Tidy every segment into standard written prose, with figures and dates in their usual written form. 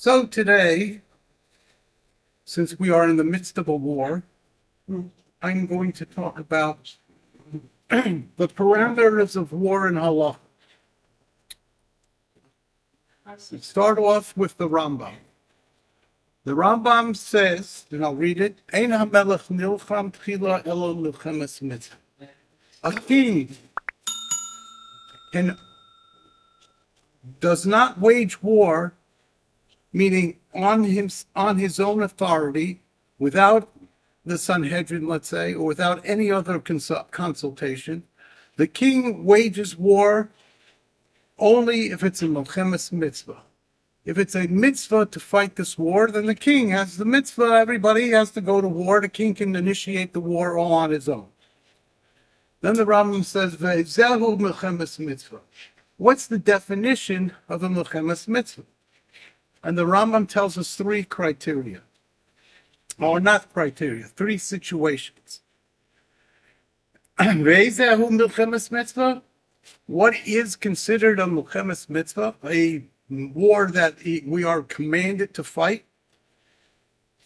So today, since we are in the midst of a war, I'm going to talk about the parameters of war and halacha. Let's start off with the Rambam. The Rambam says, and I'll read it, Ein hamelech nilcham tchila elo milchemes mitzvah. A king does not wage war, meaning on his own authority, without the Sanhedrin, let's say, or without any other consultation. The king wages war only if it's a milchemes mitzvah. If it's a mitzvah to fight this war, then the king has the mitzvah. Everybody has to go to war. The king can initiate the war all on his own. Then the Rambam says, Ve'zehu milchemes mitzvah. What's the definition of a milchemes mitzvah? And the Rambam tells us three criteria. Or not criteria, three situations. Ve'zehu milchemes mitzvah. What is considered a milchemes mitzvah? A war that we are commanded to fight.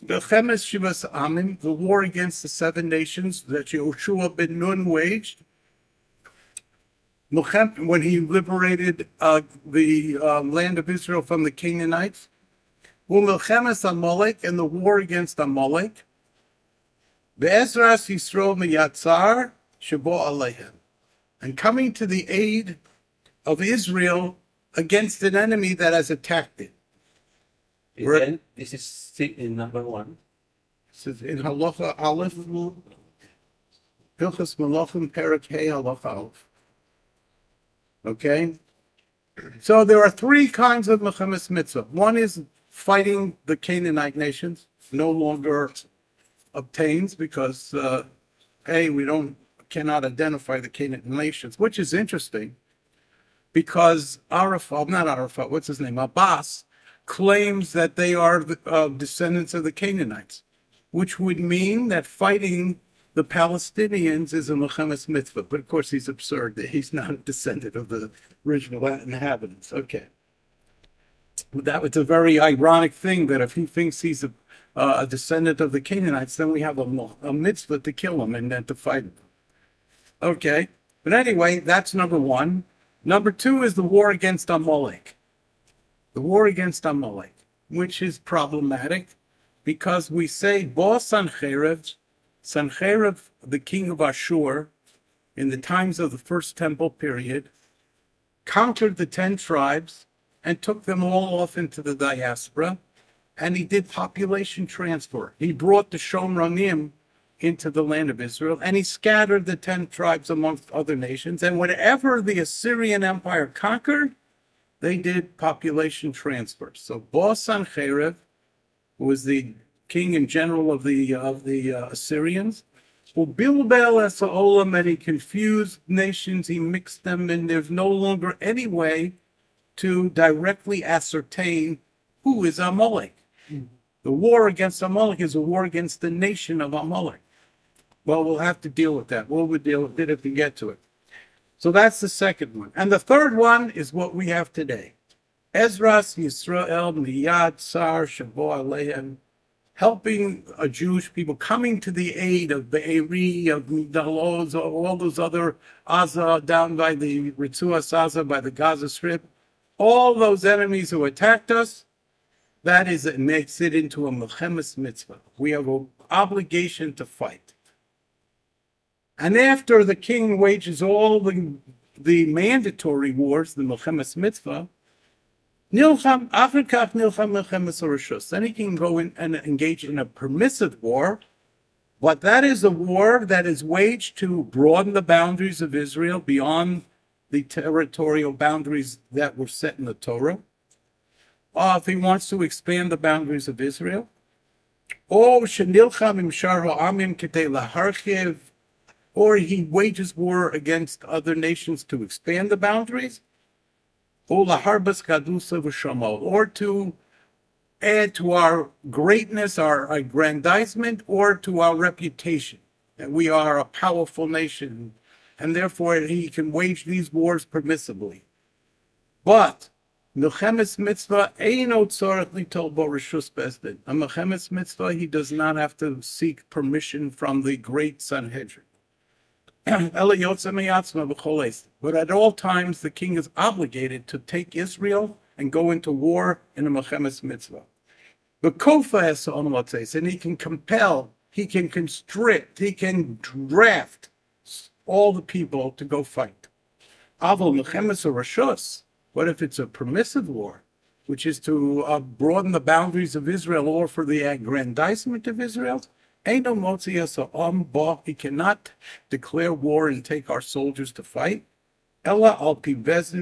Milchemes Shivas Amim, the war against the 7 nations that Yehoshua ben Nun waged. When he liberated the land of Israel from the Canaanites. Milchemes Amalek, and the war against Amalek. Be'ezras Yisrael miyatzar shebo alehem, and coming to the aid of Israel against an enemy that has attacked it. This is in number 1. This is in Halacha Aleph, Hilchos Malachim Perek Hey Halacha Aleph. Okay? So there are 3 kinds of milchemes mitzvah. One is fighting the Canaanite nations, no longer obtains because, we cannot identify the Canaanite nations, which is interesting. Because what's his name? Abbas claims that they are the descendants of the Canaanites, which would mean that fighting the Palestinians is a milchemes mitzvah. But of course, he's absurd that he's not a descendant of the original inhabitants. Okay. It's a very ironic thing that if he thinks he's a descendant of the Canaanites, then we have a mitzvah to kill him and then to fight him. Okay. But anyway, that's number 1. Number 2 is the war against Amalek. The war against Amalek, which is problematic because we say, Bo Sancheiriv, the king of Ashur, in the times of the First Temple period, conquered the 10 tribes and took them all off into the diaspora, and he did population transfer. He brought the Shomronim into the land of Israel, and he scattered the 10 tribes amongst other nations. And whenever the Assyrian Empire conquered, they did population transfer. So Bo Sancheiriv, who was the king and general of the Assyrians, Ubilbel es ha'olam, and he confused nations, he mixed them, and there's no longer any way to directly ascertain who is Amalek. The war against Amalek is a war against the nation of Amalek. Well, we'll have to deal with that. We'll deal with it if we get to it. So that's the second one. And the third one is what we have today. Ezras Yisrael miyad sar shabo alehem, helping a Jewish people, coming to the aid of Be'eri, of Migdalos, all those other Aza down by the Ritzuas Aza, by the Gaza Strip. All those enemies who attacked us, that is, it makes it into a milchemes mitzvah. We have an obligation to fight. And after the king wages all the mandatory wars, the milchemes mitzvah, nilcham afrikach nilcham milchemes orishus. Then he can go in and engage in a permissive war, but that is a war that is waged to broaden the boundaries of Israel beyond the territorial boundaries that were set in the Torah. If he wants to expand the boundaries of Israel, or shenilcham im shar ha'amim ketei laharchiv, or he wages war against other nations to expand the boundaries, or laharbas kadusa v'shamo, or to add to our greatness, our aggrandizement, or to our reputation, that we are a powerful nation, and therefore he can wage these wars permissibly. But Milchemes mitzvah eino tzorech litol bo reshus bezdin. A milchemes mitzvah, he does not have to seek permission from the great Sanhedrin. But at all times, the king is obligated to take Israel and go into war in a milchemes mitzvah. But kofa es and he can compel, he can constrict, he can draft all the people to go fight. Avol milchemes or reshus. What if it's a permissive war, which is to broaden the boundaries of Israel or for the aggrandizement of Israel? He cannot declare war and take our soldiers to fight unless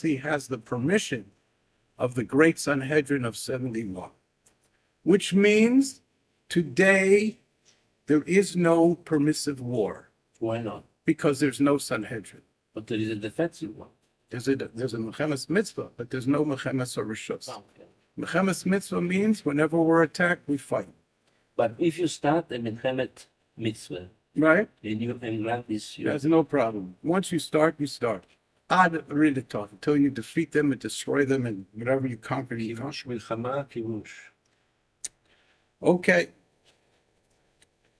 he has the permission of the great Sanhedrin of 71. Which means today there is no permissive war. Why not? Because there's no Sanhedrin. But there is a defensive one. There's a Mechemes mitzvah, but there's no Mechemes or Rishus. Oh, okay. Mechemes mitzvah means whenever we're attacked, we fight. But if you start a Milchemet mitzvah, Right? and you can grant this, There's no problem. Once you start, you start. Ad riditot, until you defeat them and destroy them and whatever you conquer, you conquer. kivush milchama, kivush. Okay.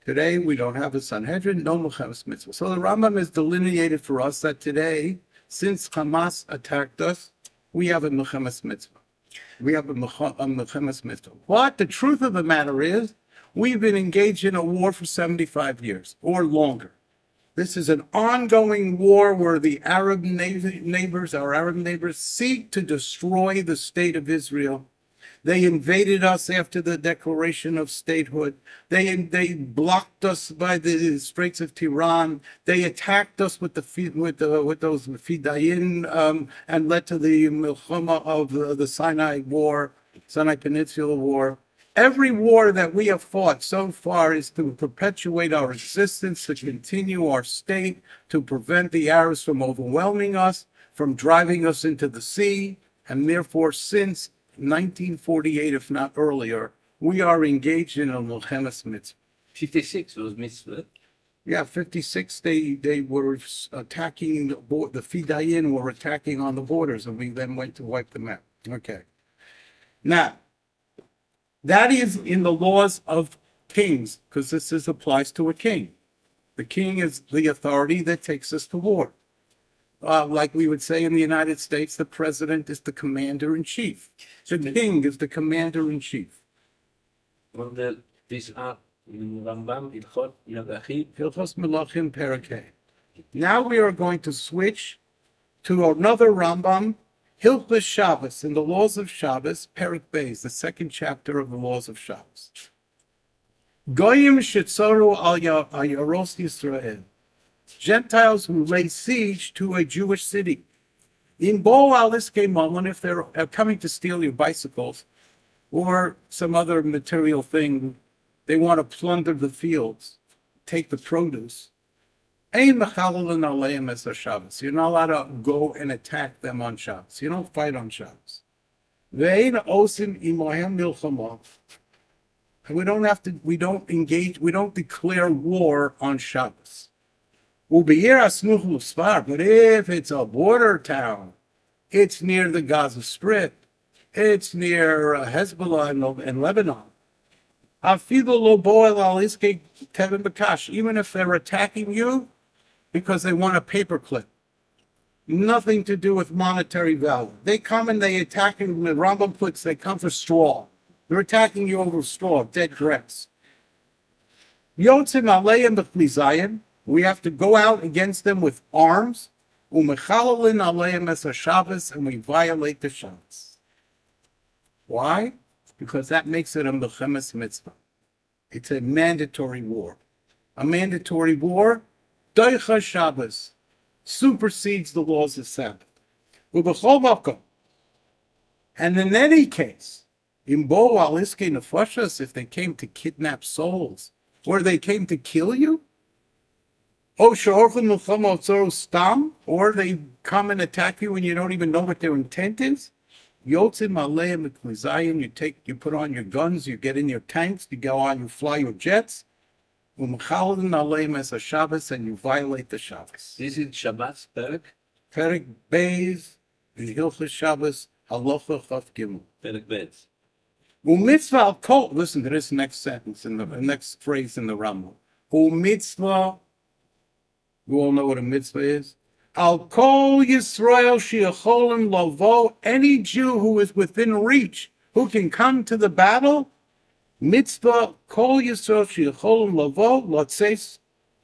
Today we don't have a Sanhedrin, no Mechemes mitzvah. So the Rambam has delineated for us that today, since Hamas attacked us, we have a Mechemes mitzvah. We have a Mechemes mitzvah. But the truth of the matter is, we've been engaged in a war for 75 years or longer. This is an ongoing war where the Arab neighbors, our Arab neighbors, seek to destroy the state of Israel. They invaded us after the declaration of statehood. They blocked us by the Straits of Tiran. They attacked us with those Fidayin and led to the Milchama of the Sinai War, Sinai Peninsula War. Every war that we have fought so far is to perpetuate our existence, to continue our state, to prevent the Arabs from overwhelming us, from driving us into the sea, and therefore since 1948, if not earlier, we are engaged in a Milchemes mitzvah. 56 was mitzvah. Yeah, 56, they were attacking, the Fidayin were attacking on the borders, and we then went to wipe them out. Okay. Now, that is in the laws of kings, because this applies to a king. The king is the authority that takes us to war. Like we would say in the United States, the president is the commander-in-chief. The king is the commander-in-chief. These are in Rambam, Ilchot, Yagachim. Hilchos Melachim Perakeh. Now we are going to switch to another Rambam, Hilchos Shabbos, in the laws of Shabbos, Perak Beis, the second chapter of the laws of Shabbos. Goyim shetzoru al Yaros Yisrael. Gentiles who lay siege to a Jewish city. In Bo Aliske Mullen, if they're coming to steal your bicycles or some other material thing, they want to plunder the fields, take the produce. You're not allowed to go and attack them on Shabbos. You don't fight on Shabbos. We don't engage, we don't declare war on Shabbos. But if it's a border town, it's near the Gaza Strip, it's near Hezbollah and Lebanon. Even if they're attacking you because they want a paperclip, nothing to do with monetary value. They come and they attack you with Rambam puts, they come for straw. They're attacking you over straw, dead grass. We have to go out against them with arms, and we violate the Shabbos. Why? Because that makes it a Milchemes mitzvah. It's a mandatory war. A mandatory war, Doicha Shabbos, supersedes the laws of Sabbath. And in any case, in Bo Aliske Nefashas, if they came to kidnap souls, or they came to kill you, or they come and attack you and you don't even know what their intent is. You put on your guns, you get in your tanks, you go on, you fly your jets, and you violate the Shabbos. This is Shabbat, Perek? Perek Beis, in Hilchos Shabbos, Halacha Chaf Gimel. פרק ב'. U'mitzvah al kol, listen to this next sentence, in the next phrase in the Rambam. U'mitzvah, you all know what a mitzvah is? Al kol Yisrael she'acholim lavo, any Jew who is within reach, who can come to the battle, mitzvah kol Yisrael she'acholim lavo, lotzeis,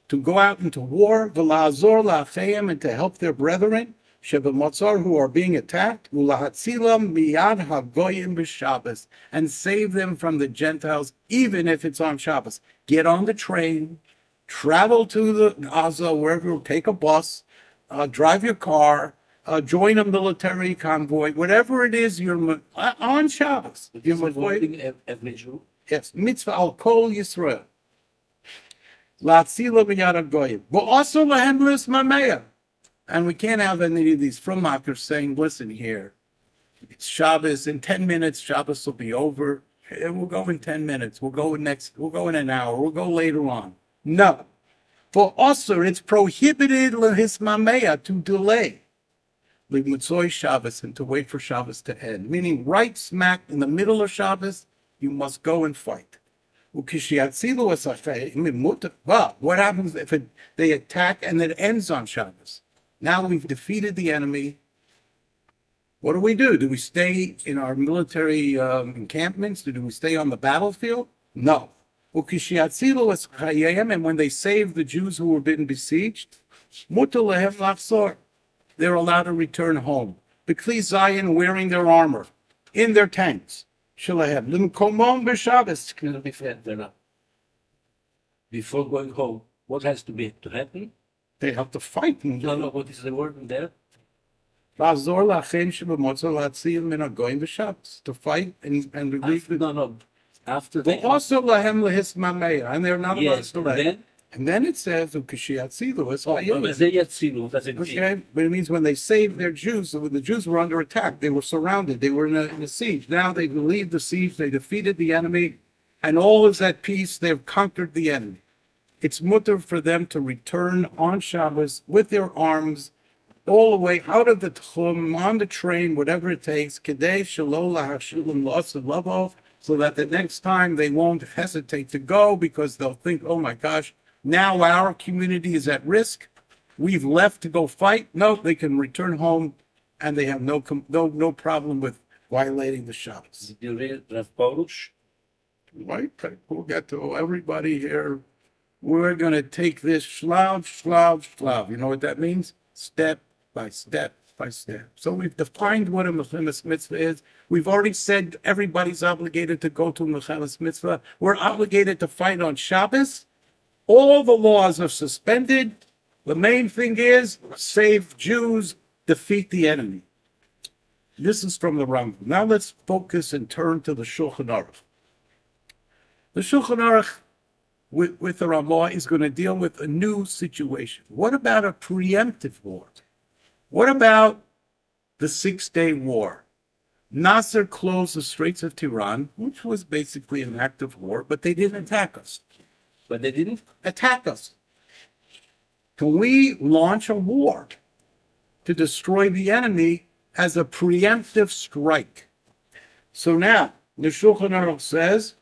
to go out into war, v'la'azor la'achayim, and to help their brethren, shebematzar, who are being attacked, u'lahatzilam miyad hagoyim b'Shabbos, and save them from the Gentiles, even if it's on Shabbos. Get on the train, travel to the Gaza, wherever, take a bus, drive your car, join a military convoy, whatever it is, you're on Shabbos. It is avoiding every Jew. Yes, mitzvah al kol Yisrael. La'atzila miyad hagoyim. But also lahem lismameya. And we can't have any of these frummakers saying, listen here, it's Shabbos, in 10 minutes, Shabbos will be over. We'll go in 10 minutes. We'll go in an hour. We'll go later on. No. For also, it's prohibited lehismameya, to delay l'mitzoy Shabbos, and to wait for Shabbos to end. Meaning, right smack in the middle of Shabbos, you must go and fight. Well, what happens if they attack and it ends on Shabbos? Now we've defeated the enemy. What do? Do we stay in our military encampments? Do we stay on the battlefield? No. And when they saved the Jews who were being besieged, they're allowed to return home. B'kli Zayin, wearing their armor, in their tents. Excuse me, they're not. Before going home, what has to happen? They have to fight. No, what is the word in there? To fight and relieve the... No. After But also lahem lehismameya, and they're not allowed yes, to delay. And then it says, okay, but it means when they saved their Jews, when the Jews were under attack, they were surrounded, they were in a siege. Now they relieved the siege, they defeated the enemy, and all is at peace, they've conquered the enemy. It's mutter for them to return on Shabbos with their arms all the way out of the tchum, on the train, whatever it takes, kedei shelo lahashilim lo'asav lavo, so that the next time they won't hesitate to go, because they'll think, oh my gosh, now our community is at risk. We've left to go fight. No, they can return home, and they have no problem with violating the Shabbos. Did you read Rav Parush? Right? We'll get to everybody here. We're going to take this shlav. You know what that means? Step by step by step. So we've defined what a mechemes mitzvah is. We've already said everybody's obligated to go to a mechemes mitzvah. We're obligated to fight on Shabbos. All the laws are suspended. The main thing is save Jews, defeat the enemy. This is from the Rambam. Now let's focus and turn to the Shulchan Aruch. The Shulchan Aruch with the Ramah is going to deal with a new situation. What about a preemptive war? What about the 6-day war? Nasser closed the Straits of Tiran, which was basically an act of war, but they didn't attack us. But they didn't attack us. Can we launch a war to destroy the enemy as a preemptive strike? So now, the Shulchan Aruch says,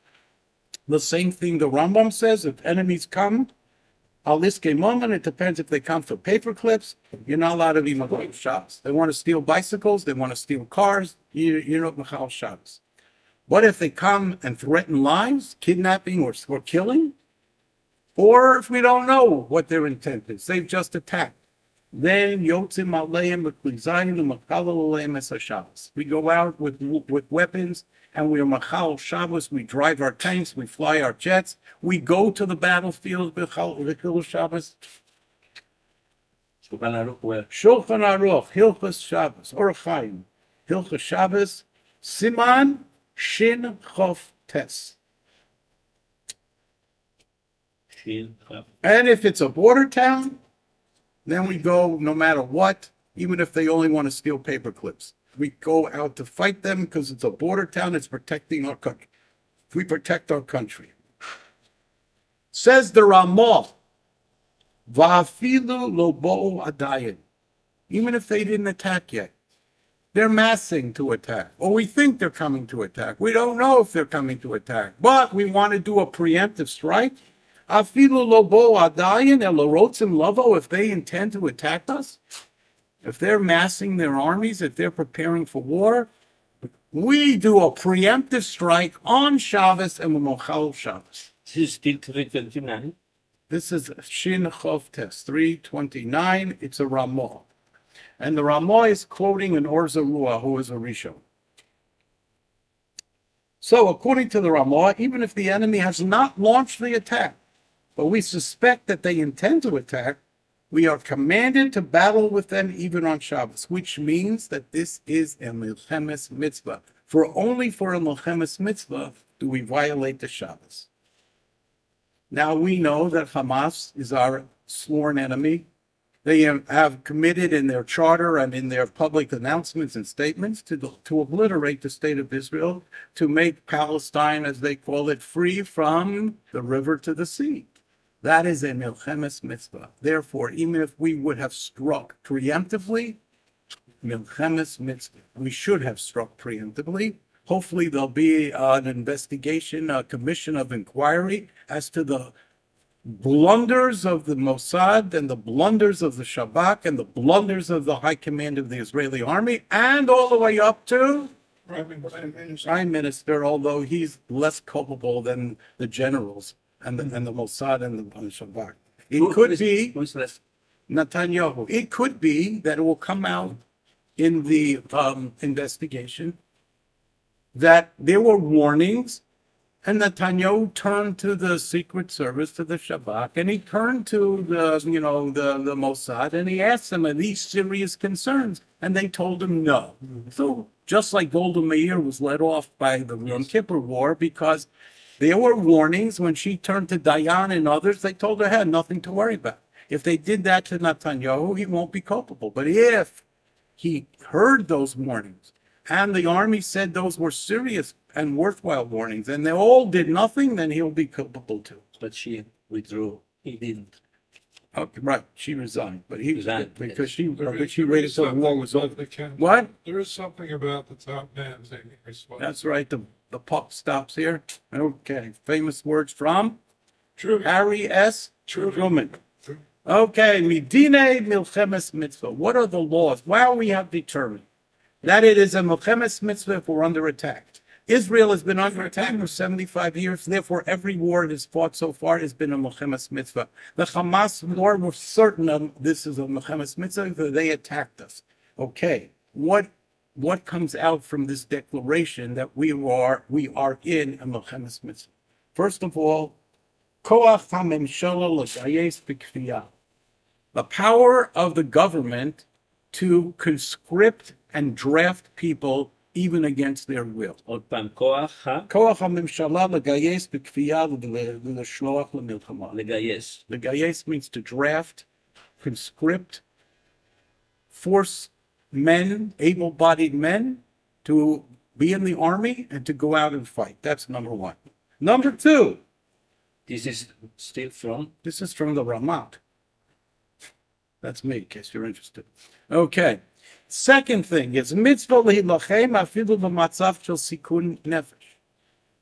the same thing the Rambam says, if enemies come, al iskei moment, it depends if they come for paper clips, you're not allowed to be machal Shabbos. They want to steal bicycles, they want to steal cars, you're not machal Shabbos. What if they come and threaten lives, kidnapping or killing? Or if we don't know what their intent is, they've just attacked. Then yotzim aleim b'klizayin u'machal aleim es haShabbos. We go out with weapons and we are machal Shabbos. We drive our tanks, we fly our jets, we go to the battlefield b'chil Shabbos. Shulchan Aruch where? Shulchan Aruch, Hilchos Shabbos, Orach Chaim, Hilchos Shabbos, Siman Shin Chof Tes. And if it's a border town, then we go no matter what, even if they only want to steal paper clips. We go out to fight them because it's a border town, it's protecting our country. We protect our country. Says the Ramah, Va'afilu lo bo'u adayin. Even if they didn't attack yet. they're massing to attack, or we think they're coming to attack. We don't know if they're coming to attack, but we want to do a preemptive strike. Afilu lobo adayin elorotzim lavo, if they intend to attack us, if they're massing their armies, if they're preparing for war, we do a preemptive strike on Shabbos and we mochal Shabbos. This is still 329. This is Shin Chov Tes 329. It's a Ramah. And the Ramah is quoting an Or Zarua, who is a Rishon. So, according to the Ramah, even if the enemy has not launched the attack, but we suspect that they intend to attack, we are commanded to battle with them even on Shabbos, which means that this is a Milchemes Mitzvah. For only for a Milchemes Mitzvah do we violate the Shabbos. Now we know that Hamas is our sworn enemy. They have committed in their charter and in their public announcements and statements to obliterate the state of Israel, to make Palestine, as they call it, free from the river to the sea. That is a Milchemes Mitzvah. Therefore, even if we would have struck preemptively, Milchemes Mitzvah, we should have struck preemptively. Hopefully there'll be an investigation, a commission of inquiry as to the blunders of the Mossad and the blunders of the Shabak and the blunders of the High Command of the Israeli Army, and all the way up to Prime Minister, although he's less culpable than the generals and the Mossad and the Shabak. It could be Netanyahu. It could be that it will come out in the investigation that there were warnings, and Netanyahu turned to the Secret Service, to the Shabak, and he turned to the Mossad, and he asked them, are these serious concerns? And they told him no. So just like Golda Meir was let off by the Yom Kippur War, because there were warnings when she turned to Dayan and others, they told her, hey, nothing to worry about. If they did that to Netanyahu, he won't be culpable. But if he heard those warnings, and the army said those were serious and worthwhile warnings, and they all did nothing, then he'll be culpable too. But she withdrew. He didn't. Okay, right. She resigned, but he Resigned, because yes. she waited till the war was over. What? There is something about the top man taking responsibility. That's right. The puck stops here. Okay. Famous words from True. Harry S. True. Truman. Okay. Midine Milchemes Mitzvah. What are the laws? Well, we have determined that it is a Milchemes Mitzvah if we're under attack. Israel has been under attack for 75 years. Therefore, every war it has fought so far has been a Milchemes Mitzvah. The Hamas war, we're certain of this is a Milchemes Mitzvah because they attacked us. Okay, what comes out from this declaration that we are in a Milchemes Mitzvah? First of all, Koach HaMemshala L'Gayes B'Kfiyah. The power of the government to conscript and draft people even against their will. עוד פעם, כוח כוח הממשלה לגייס בכפייה ולשלוח למלחמה. לגייס. לגייס means to draft, conscript, force men, able-bodied men, to be in the army and to go out and fight. That's number one. Number two. This is still from? This is from the Ramat. That's me, in case you're interested. Okay. Second thing is mitzvah lehilachem afilu b'matzav shel sikun nefesh.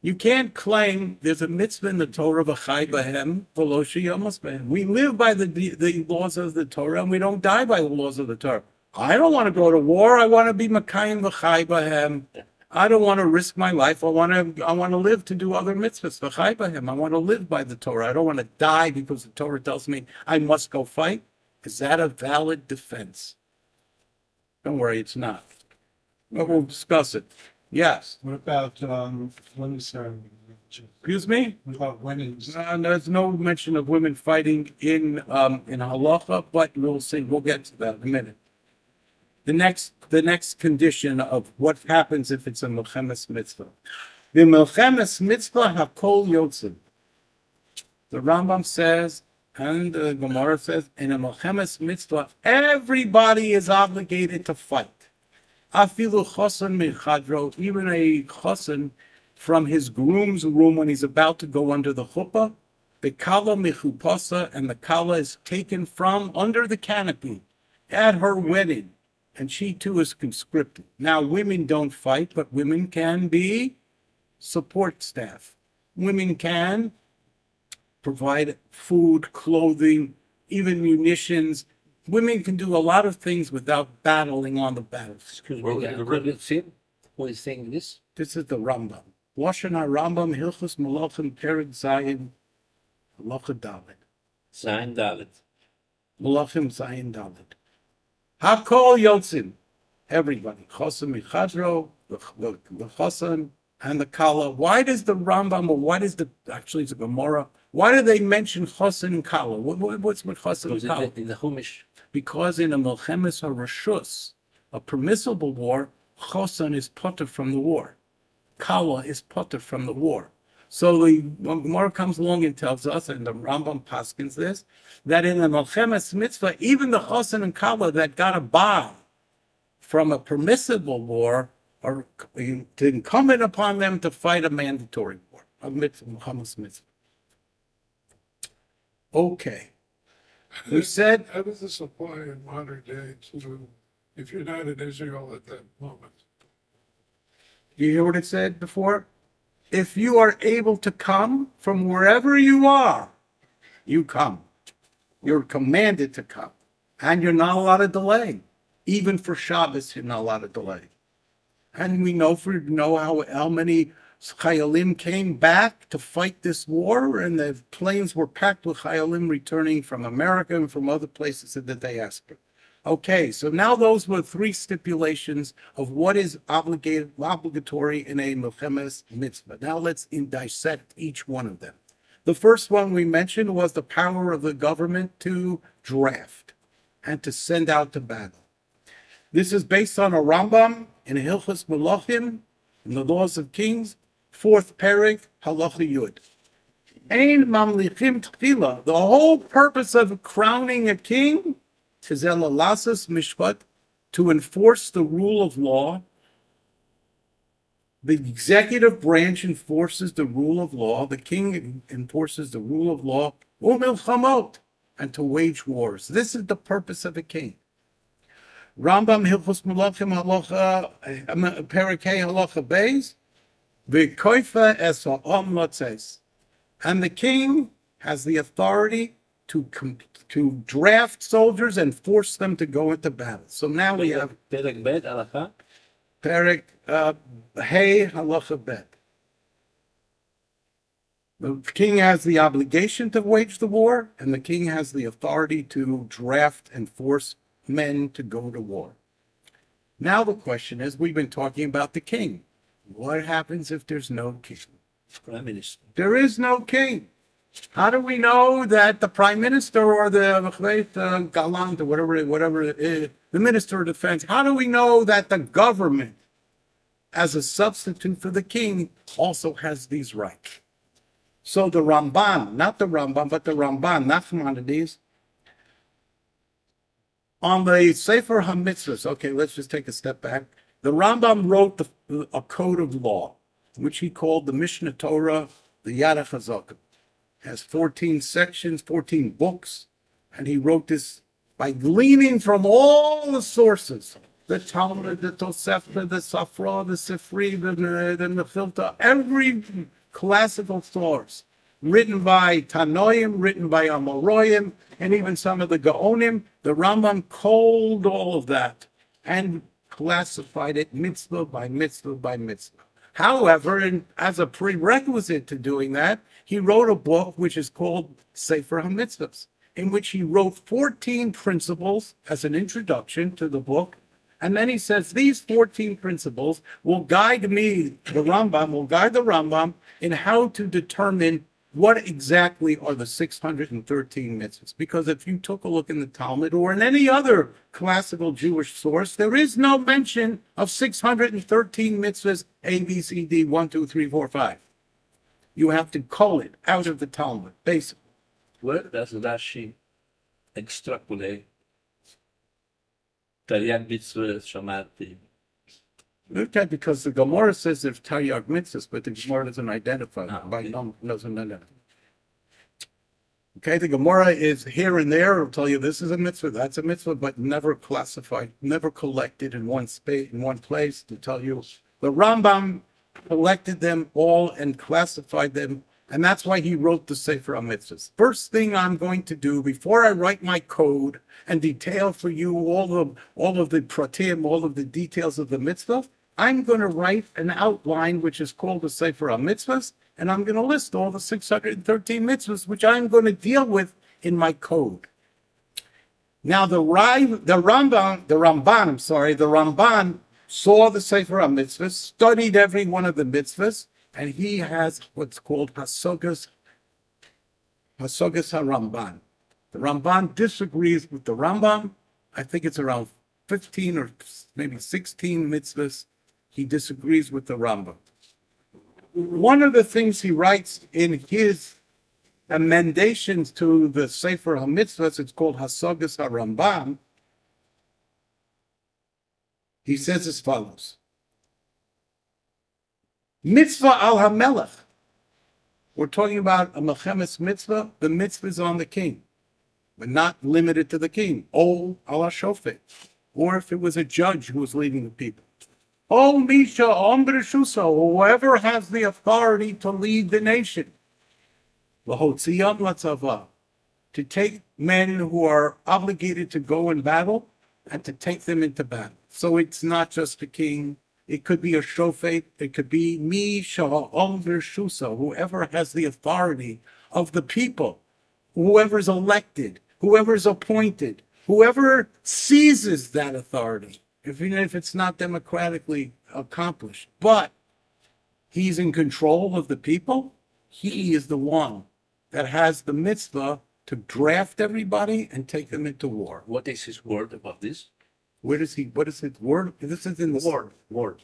You can't claim there's a mitzvah in the Torah v'chai b'hem v'lo sheyamas b'hem. We live by the laws of the Torah and we don't die by the laws of the Torah. I don't want to go to war. I want to be makayim v'chai b'hem. I don't want to risk my life. I want to live to do other mitzvahs v'chai b'hem. I want to live by the Torah. I don't want to die because the Torah tells me I must go fight. Is that a valid defense? Don't worry, it's not. But we'll discuss it. Yes. What about women's ceremony? Excuse me? What about women's? There's no mention of women fighting in Halacha, but we'll see. We'll get to that in a minute. The next condition of what happens if it's a Milchemes Mitzvah. The Milchemes Mitzvah Hakol Yotzim. The Rambam says, and the Gemara says, in a Milchemes Mitzvah, everybody is obligated to fight. Afilu chosan michadro, even a chosan from his groom's room when he's about to go under the chuppah, the kala michupasa, and the kala is taken from under the canopy at her wedding. and she too is conscripted. Now, women don't fight, but women can be support staff. Women can provide food, clothing, even munitions. Women can do a lot of things without battling on the battlefield. Excuse Well, me, the could you see who is saying this? This is the Rambam. Lashon HaRambam, Hilchos Malachim, Perek Zayin, Halacha Dalet. Zayin Dalet. Malachim Zayin Dalet. Hakol Yotzim. Everybody. Chosim Michadro, the Chosim, and the Kala. Why does the Rambam, or why does actually it's a Gemara, why do they mention Chosim and Kala? What's with Chosim and Because Kala? in the Chumash, Because in a Melchemes HaRashus, a permissible war, Chosan is potter from the war. Kala is potter from the war. So when Gemara comes along and tells us, and the Rambam paskins this, that in the Melchemes Mitzvah, even the Chosan and Kala that got a bar from a permissible war are incumbent upon them to fight a mandatory war, a mitzvah, Melchemes Mitzvah. Okay. We said, How does this apply in modern day to, if you're not in Israel at that moment? you hear what it said before? If you are able to come from wherever you are, you come. You're commanded to come. And you're not allowed to delay. Even for Shabbos, you're not allowed to delay. And we know how many Chayalim came back to fight this war, and the planes were packed with Chayalim returning from America and from other places in the diaspora. Okay, so now those were three stipulations of what is obligatory in a Melchemes Mitzvah. Now let's dissect each one of them. The first one we mentioned was the power of the government to draft and to send out to battle. This is based on a Rambam in Hilchos Melachim, in the Laws of Kings, 4th Perek, Halacha Yud. Ein mamlichim tchila. The whole purpose of crowning a king is elalasas mishpat, to enforce the rule of law. The executive branch enforces the rule of law. The king enforces the rule of law. Umilchamot, and to wage wars. This is the purpose of a king. Rambam Hilchos Melachim Halacha Perekei Halacha Beis V'Koifa Es Ha'am Lotzes, and the king has the authority to draft soldiers and force them to go into battle. So now we have Perek Bet, Halacha. Perek Hey Halacha Bet. The king has the obligation to wage the war, and the king has the authority to draft and force men to go to war. Now the question is, we've been talking about the king. What happens if there's no king? Prime Minister. There is no king. How do we know that the prime minister or the galant or whatever it is, the minister of defense, how do we know that the government, as a substitute for the king, also has these rights? So the Ramban, not the Rambam, but the Ramban, Nachmanides, on the Sefer HaMitzvahs, okay, let's just take a step back. The Rambam wrote a code of law, which he called the Mishnah Torah, the Yad HaChazaka. It has 14 sections, 14 books, and he wrote this by gleaning from all the sources. The Talmud, the Tosefta, the Safra, the Sifri, the Mechilta, every classical source, written by Tanoim, written by Amoroyim, and even some of the Gaonim. The Rambam culled all of that and classified it mitzvah by mitzvah by mitzvah. However, and as a prerequisite to doing that, he wrote a book which is called Sefer HaMitzvahs, in which he wrote 14 principles as an introduction to the book. And then he says, these 14 principles will guide me, the Rambam in how to determine what exactly are the 613 mitzvahs. Because if you took a look in the Talmud or in any other classical Jewish source, there is no mention of 613 mitzvahs, A, B, C, D, 1, 2, 3, 4, 5. You have to cull it out of the Talmud, basically. Where does Rashi extrapolate Taryag mitzvah Shamati? Okay, because the Gemara says there's Taryag mitzvahs, but the Gemara doesn't identify them. Okay. Doesn't identify. Okay, the Gemara is here and there. It'll tell you this is a mitzvah, that's a mitzvah, but never classified, never collected in one space, in one place to tell you. The Rambam collected them all and classified them, and that's why he wrote the Sefer HaMitzvahs. First thing I'm going to do before I write my code and detail for you all of the pratim, all of the details of the mitzvah, I'm going to write an outline which is called the Sefer HaMitzvahs, and I'm going to list all the 613 mitzvahs which I'm going to deal with in my code. Now the Ramban saw the Sefer HaMitzvahs, studied every one of the mitzvahs, and he has what's called Hasogas HaRamban. The Ramban disagrees with the Rambam. I think it's around 15 or maybe 16 mitzvahs. He disagrees with the Rambam. One of the things he writes in his emendations to the Sefer HaMitzvahs, it's called Hasogas HaRamban. He says as follows. Mitzvah al HaMelech. We're talking about a Mechemes mitzvah. The mitzvah is on the king, but not limited to the king. O al HaShofet. Or if it was a judge who was leading the people. O Misha Ombreshuso, whoever has the authority to lead the nation. Lahotziyam latzava, to take men who are obligated to go in battle and to take them into battle. So it's not just the king. It could be a shofet. It could be Misha Ombreshuso, whoever has the authority of the people, whoever's elected, whoever's appointed, whoever seizes that authority. Even if it's not democratically accomplished, but he's in control of the people, he is the one that has the mitzvah to draft everybody and take them into war. What is his word about this? What is his word? This is in the Word.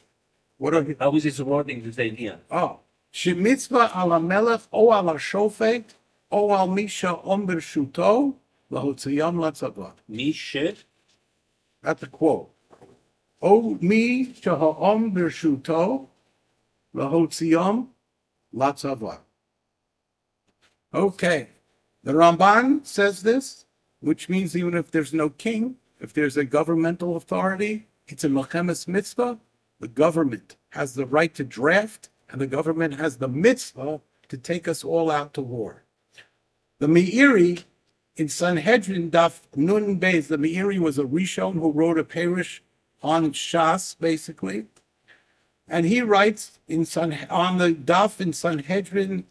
What are his? How is his wording this idea? Oh, shemitzvah al hamelech o al hashofet o al misha omer shuto lahotziyam latzava. Mishe. That's a quote. O mi shaha'om birshuto lahotziyam latzava. Okay, the Ramban says this, which means even if there's no king, if there's a governmental authority, it's a mechemes mitzvah. The government has the right to draft, and the government has the mitzvah to take us all out to war. The Meiri in Sanhedrin Daf Nun Beis, the Meiri was a Rishon who wrote a parish on Shas, basically. And he writes on the Daf in Sanhedrin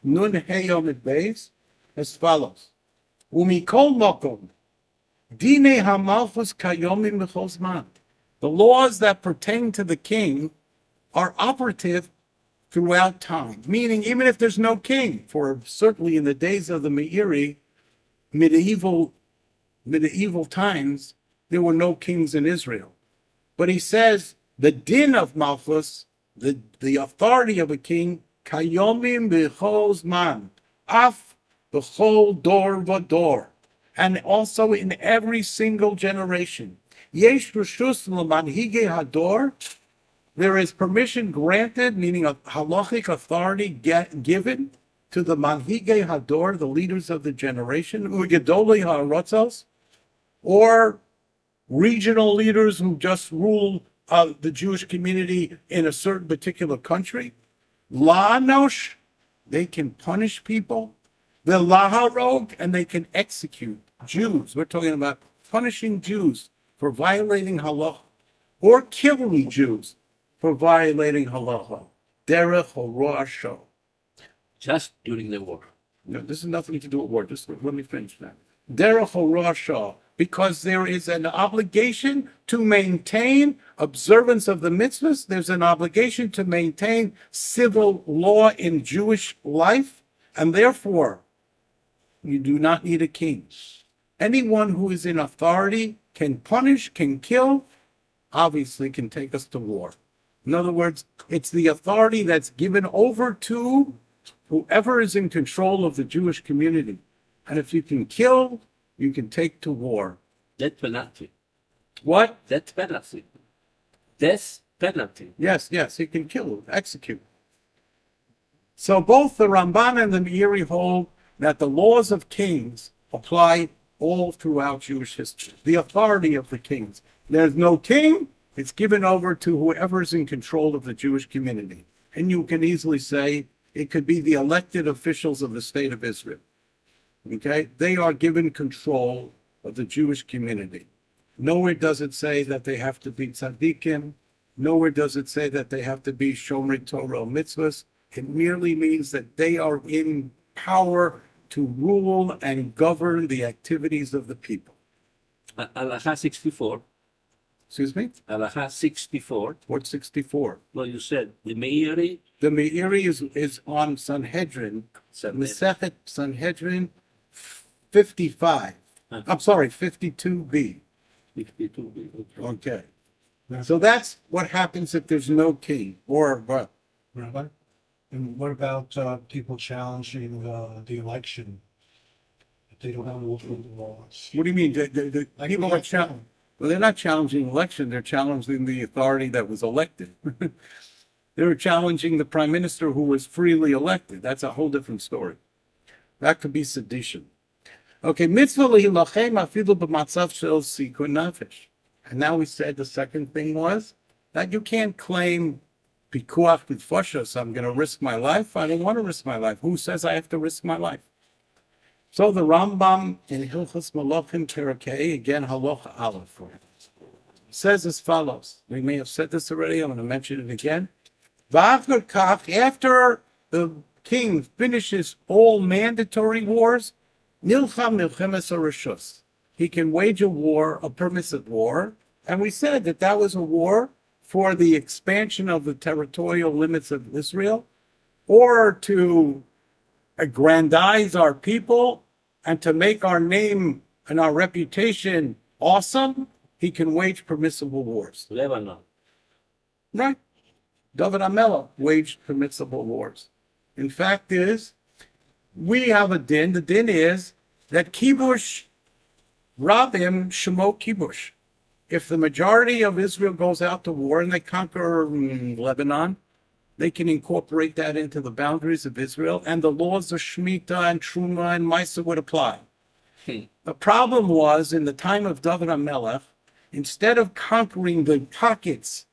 Nun Hey Omid Beis as follows. Umikol mokom, dine hamalchus kayomim b'chol zman. The laws that pertain to the king are operative throughout time. Meaning, even if there's no king, for certainly in the days of the Meiri, medieval times, there were no kings in Israel. But he says the din of Malchus, the authority of a king, kayomim b'chol zman, af b'chol dor v'dor, and also in every single generation. Yesh reshus l'manhige hador, there is permission granted, meaning a halachic authority given to the manhige hador, the leaders of the generation, u'gedolei ha'arotzos, or regional leaders who just rule the Jewish community in a certain particular country. La'anosh, they can punish people. The laharog, and they can execute Jews. We're talking about punishing Jews for violating halacha, or killing Jews for violating halacha. Derech horasho. Just during the war. No, this has nothing to do with war. Just let me finish that. Derech horasho. Because there is an obligation to maintain observance of the mitzvahs. There's an obligation to maintain civil law in Jewish life. And therefore, you do not need a king. Anyone who is in authority can punish, can kill, obviously can take us to war. In other words, it's the authority that's given over to whoever is in control of the Jewish community. And if you can kill, you can take to war. Death penalty. What? Death penalty. Death penalty. Yes, you can kill, execute. So both the Ramban and the Meiri hold that the laws of kings apply all throughout Jewish history. The authority of the kings. There's no king, it's given over to whoever's in control of the Jewish community. And you can easily say it could be the elected officials of the state of Israel. Okay? They are given control of the Jewish community. Nowhere does it say that they have to be tzaddikim. Nowhere does it say that they have to be shomrei Torah or mitzvahs. It merely means that they are in power to rule and govern the activities of the people. Halacha 64. Excuse me? Halacha 64. What's 64? No, you said the Meiri. The Meiri is on Sanhedrin, Masechet Sanhedrin 55. I'm sorry, 52b. 52. Okay. So that's what happens if there's no king or what? Rabbi? And what about people challenging the election? If they don't have local laws? What do you mean? The Like people we are have- challenging. Well, they're not challenging election. They're challenging the authority that was elected. They're challenging the prime minister who was freely elected. That's a whole different story. That could be sedition. Okay, mitzvah lehilachem afilu b'matzav shel sikun nefesh. And now we said the second thing was that you can't claim pikuach b'tfoshos. I'm going to risk my life. I don't want to risk my life. Who says I have to risk my life? So the Rambam in Hilchos Malachim Perakei, again Halacha Aleph, says as follows. We may have said this already. I'm going to mention it again. V'achar kach, after the king finishes all mandatory wars, nilcham milchemes harishus. He can wage a war, a permissive war, and we said that that was a war for the expansion of the territorial limits of Israel, or to aggrandize our people and to make our name and our reputation awesome. He can wage permissible wars. Lebanon. Right? David HaMelech waged permissible wars. In fact is, we have a din. The din is that kibush rabim shemo kibush. If the majority of Israel goes out to war and they conquer Lebanon, they can incorporate that into the boundaries of Israel, and the laws of Shemitah and Truma and Maisa would apply. The problem was, in the time of David HaMelech, instead of conquering the pockets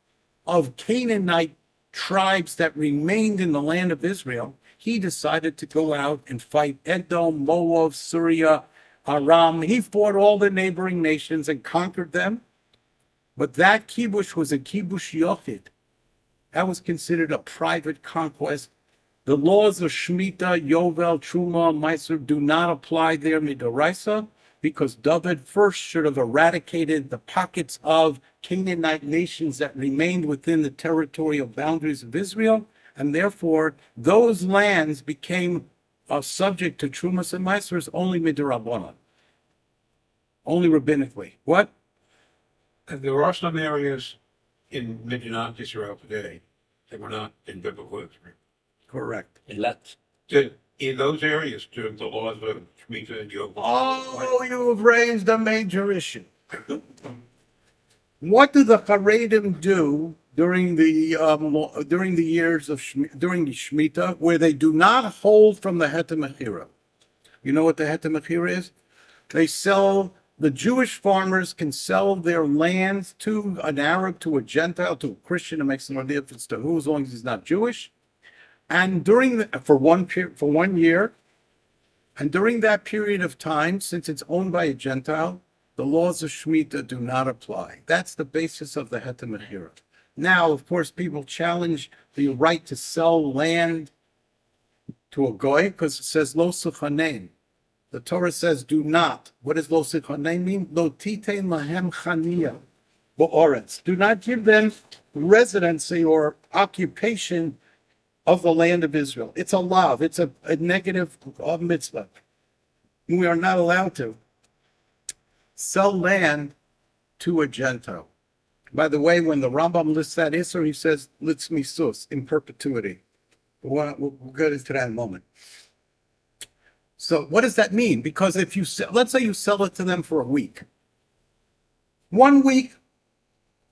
of Canaanite tribes that remained in the land of Israel, he decided to go out and fight Edom, Moab, Syria, Aram. He fought all the neighboring nations and conquered them. But that kibush was a kibush yochid. That was considered a private conquest. The laws of Shemitah, Yovel, Truma, Meiser do not apply there midoraisa, because David first should have eradicated the pockets of Canaanite nations that remained within the territorial boundaries of Israel, and therefore those lands became subject to Trumas and Meisers only midorabanan, only rabbinically. What? And there are some areas in Midrash Israel today that were not in biblical Israel. Correct. Elat. That in those areas, during the laws of Shemitah and Yom. Oh, you have raised a major issue. What do the Haredim do during the years of during the Shemitah, where they do not hold from the Heter Mechira? You know what the Heter Mechira is? They sell. The Jewish farmers can sell their lands to an Arab, to a Gentile, to a Christian. It makes no difference to who, as long as he's not Jewish. And for 1 year, and during that period of time, since it's owned by a Gentile, the laws of Shemitah do not apply. That's the basis of the Heter Mechira. Now, of course, people challenge the right to sell land to a goy because it says lo suchanein. The Torah says, do not. What does lo sichanein mean? Lo titein lahem chaniya bo'oretz. Do not give them residency or occupation of the land of Israel. It's a lav. It's a negative of mitzvah. We are not allowed to sell land to a Gentile. By the way, when the Rambam lists that Isser, he says, litz misus, in perpetuity. We'll get into that in a moment. So what does that mean? Because if you let's say you sell it to them for a week. 1 week,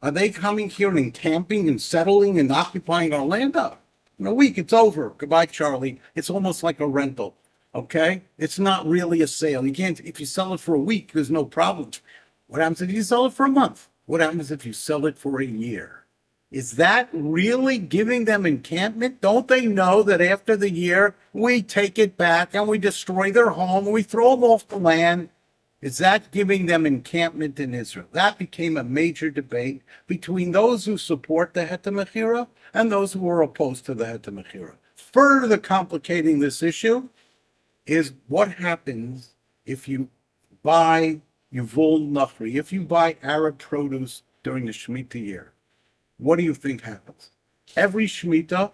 are they coming here and camping and settling and occupying our land? No. In a week, it's over. Goodbye, Charlie. It's almost like a rental. Okay? It's not really a sale. You can't, if you sell it for a week, there's no problem. What happens if you sell it for a month? What happens if you sell it for a year? Is that really giving them encampment? Don't they know that after the year, we take it back and we destroy their home and we throw them off the land? Is that giving them encampment in Israel? That became a major debate between those who support the Heta Mechira and those who are opposed to the Heta Mechira. Further complicating this issue is what happens if you buy Yevul Nachri, if you buy Arab produce during the Shemitah year. What do you think happens? Every Shemitah,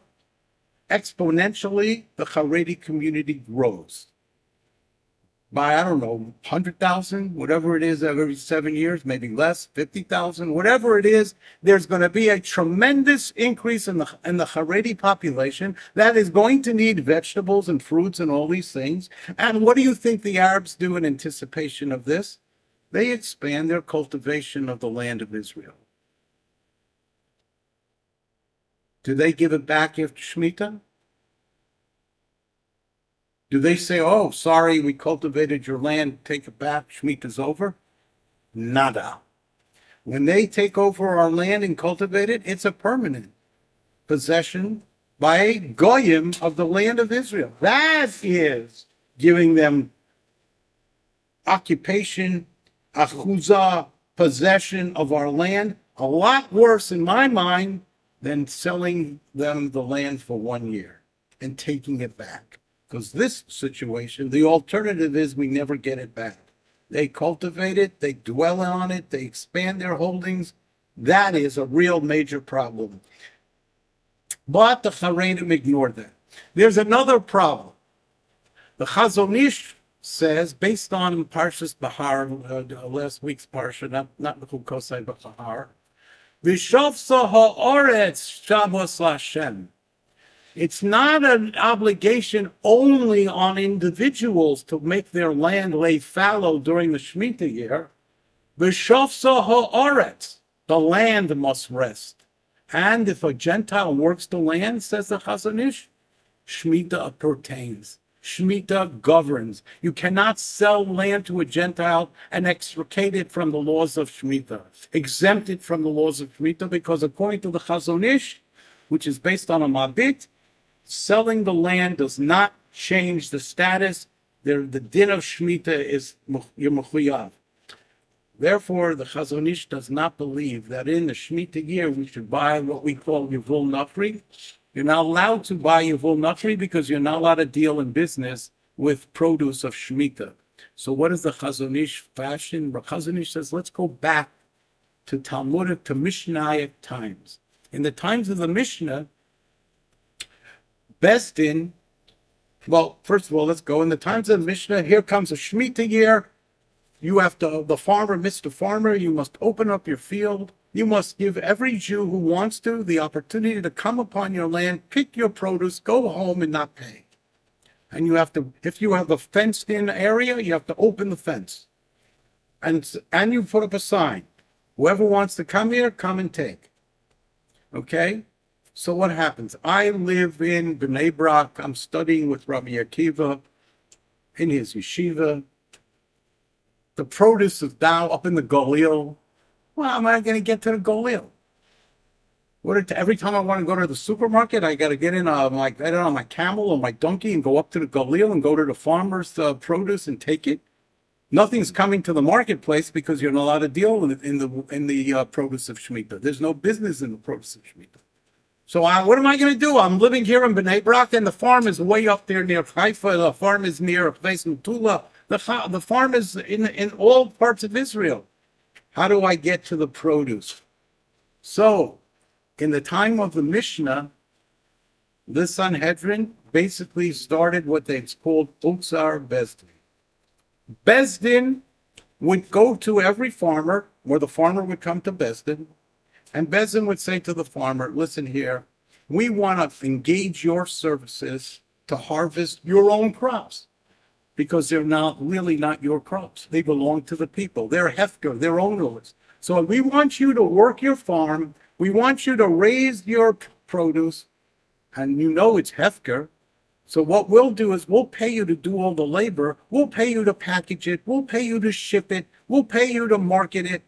exponentially, the Haredi community grows. By, I don't know, 100,000, whatever it is, every 7 years, maybe less, 50,000, whatever it is, there's going to be a tremendous increase in the Haredi population that is going to need vegetables and fruits and all these things. And what do you think the Arabs do in anticipation of this? They expand their cultivation of the land of Israel. Do they give it back after Shemitah? Do they say, oh, sorry, we cultivated your land, take it back, Shemitah's over? Nada. When they take over our land and cultivate it, it's a permanent possession by Goyim of the land of Israel. That is giving them occupation, achuzah, possession of our land, a lot worse in my mind than selling them the land for 1 year and taking it back. Because this situation, the alternative is we never get it back. They cultivate it, they dwell on it, they expand their holdings. That is a real major problem. But the Haredim ignored that. There's another problem. The Chazon Ish says, based on Parshas Bahar, last week's Parsha, not the Chukosai, but Bahar, V'shavsa ha'oretz Shabbos Lashem. It's not an obligation only on individuals to make their land lay fallow during the Shemitah year. V'shavsa ha'oretz, the land must rest. And if a Gentile works the land, says the Chazon Ish, Shemitah pertains. Shemitah governs. You cannot sell land to a Gentile and extricate it from the laws of Shemitah, exempt it from the laws of Shemitah, because according to the Chazon Ish, which is based on a Mabit, selling the land does not change the status. The din of Shemitah is you're mechuyav. Therefore, the Chazon Ish does not believe that in the Shemitah year we should buy what we call Yevul Nachri. You're not allowed to buy Yevul Nachri because you're not allowed to deal in business with produce of Shemitah. So what is the Chazon Ish fashion? The Chazon Ish says, let's go back to Talmudic, to Mishnaic times. In the times of the Mishnah, Besdin, well, first of all, let's go. In the times of the Mishnah, here comes a Shemitah year. You have to, the farmer, Mr. Farmer, you must open up your field. You must give every Jew who wants to the opportunity to come upon your land, pick your produce, go home and not pay. And you have to, if you have a fenced-in area, you have to open the fence. And you put up a sign. Whoever wants to come here, come and take. Okay? So what happens? I live in Bnei Brak. I'm studying with Rabbi Akiva in his yeshiva. The produce is now up in the Galil. Well, how am I going to get to the Galil? Every time I want to go to the supermarket, I got to get in on my camel or my donkey and go up to the Galil and go to the farmer's produce and take it. Nothing's coming to the marketplace because you're not allowed to deal with it in the produce of Shemitah. There's no business in the produce of Shemitah. So what am I going to do? I'm living here in Bnei Brak, and the farm is way up there near Haifa. The farm is near a place in Tula. The farm is in all parts of Israel. How do I get to the produce? So, in the time of the Mishnah, the Sanhedrin basically started what they called Utsar Bezdin. Bezdin would go to every farmer, or the farmer would come to Bezdin, and Bezdin would say to the farmer, listen here, we want to engage your services to harvest your own crops, because they're really not your crops. They belong to the people. They're hefker, they're owners. So we want you to work your farm. We want you to raise your produce, and you know it's hefker. So what we'll do is we'll pay you to do all the labor. We'll pay you to package it. We'll pay you to ship it. We'll pay you to market it.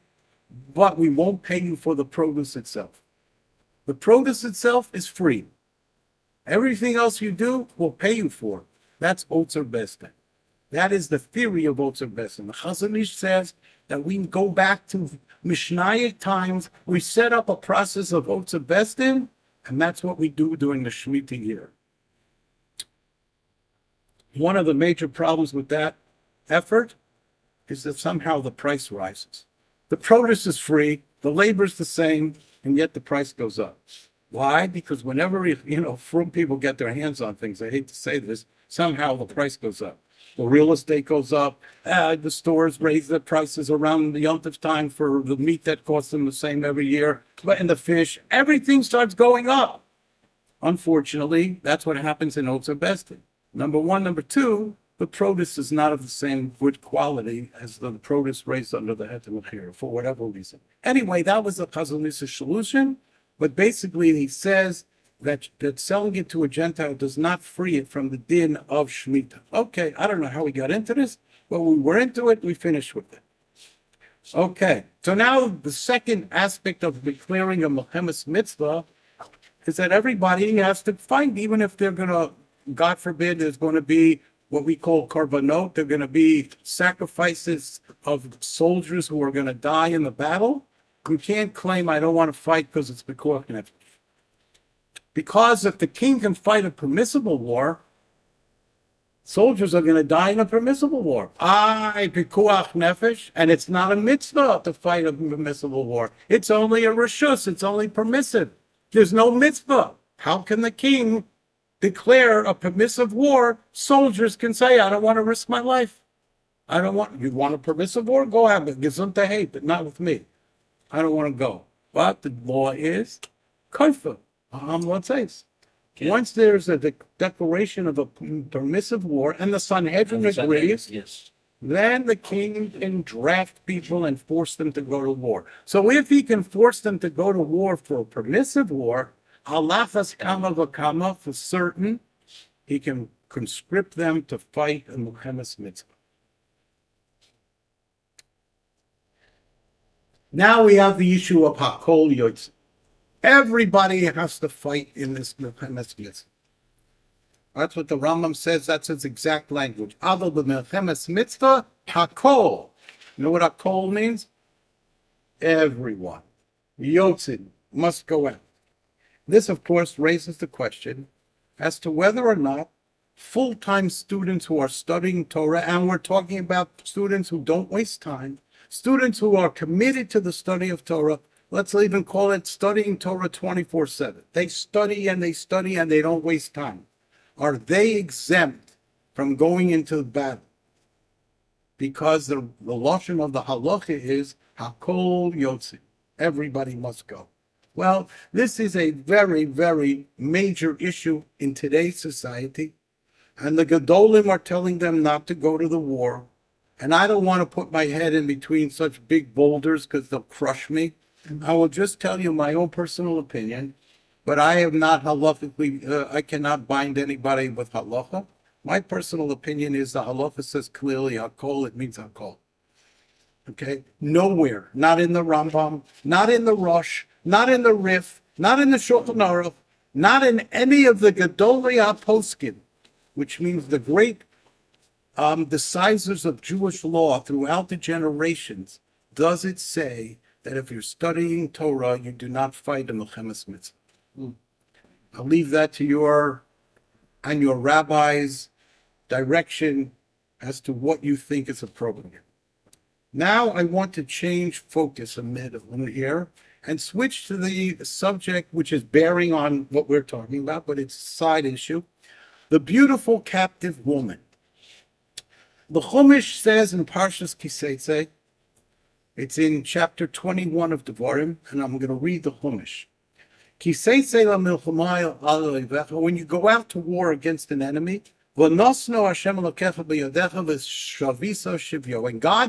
But we won't pay you for the produce itself. The produce itself is free. Everything else you do, we'll pay you for. That's Otzer Bestin. That is the theory of Otzer Bestin. The Chazon Ish says that we go back to Mishnaic times. We set up a process of Otzer Bestin, and that's what we do during the Shemitah year. One of the major problems with that effort is that somehow the price rises. The produce is free, the labor is the same, and yet the price goes up. Why? Because whenever, from people get their hands on things, I hate to say this, somehow the price goes up. The real estate goes up, the stores raise the prices around the Yom Tov time for the meat that costs them the same every year, and the fish, everything starts going up. Unfortunately, that's what happens in Otzer Bestin. Number one. Number two, the produce is not of the same good quality as the produce raised under the heter mechira for whatever reason. Anyway, that was the Chazon Ish's solution, but basically he says that selling it to a Gentile does not free it from the din of Shemitah. Okay, I don't know how we got into this, but we were into it, we finished with it. Okay, so now the second aspect of declaring a Mechemes mitzvah is that everybody has to fight, even if they're going to, God forbid, there's going to be what we call korbanot. They're going to be sacrifices of soldiers who are going to die in the battle. You can't claim I don't want to fight because it's pikuach nefesh. Because if the king can fight a permissible war, soldiers are going to die in a permissible war. Pikuach nefesh, and it's not a mitzvah to fight a permissible war. It's only a reshus. It's only permissive. There's no mitzvah. How can the king declare a permissive war? Soldiers can say, I don't want to risk my life. You want a permissive war? Go have it. Gesundheit hate, but not with me. I don't want to go. But the law is kaifa. What says? Once there's a declaration of a permissive war and the Sanhedrin agrees, yes, then the king can draft people and force them to go to war. So if he can force them to go to war for a permissive war, halachas kama v'kama, for certain, he can conscript them to fight a Mechemes mitzvah. Now we have the issue of hakol yotze. Everybody has to fight in this Mechemes mitzvah. That's what the Rambam says. That's his exact language. Adol b'Mechemes mitzvah hakol. You know what hakol means? Everyone. Yotzin must go out. This, of course, raises the question as to whether or not full-time students who are studying Torah, and we're talking about students who don't waste time, students who are committed to the study of Torah, let's even call it studying Torah 24/7. They study and they study and they don't waste time. Are they exempt from going into the battle? Because the lashon of the halacha is hakol yotzi. Everybody must go. Well, this is a very, very major issue in today's society. And the Gedolim are telling them not to go to the war. And I don't want to put my head in between such big boulders because they'll crush me. I will just tell you my own personal opinion. But I am not halachically, I cannot bind anybody with halacha. My personal opinion is the halacha says clearly hakol, it means hakol. Okay? Nowhere, not in the Rambam, not in the Rosh, not in the Rif, not in the Shulchan Aruch, not in any of the Gedolei HaPoskim, which means the great decisors of Jewish law throughout the generations, does it say that if you're studying Torah, you do not fight a Mechemes mitzvah. I'll leave that to your rabbi's direction as to what you think is appropriate. Now I want to change focus a minute here and switch to the subject which is bearing on what we're talking about, but it's a side issue. The beautiful captive woman. The Chumash says in Parshas Kiseitze, it's in chapter 21 of Devarim, and I'm going to read the Chumash. When you go out to war against an enemy, when God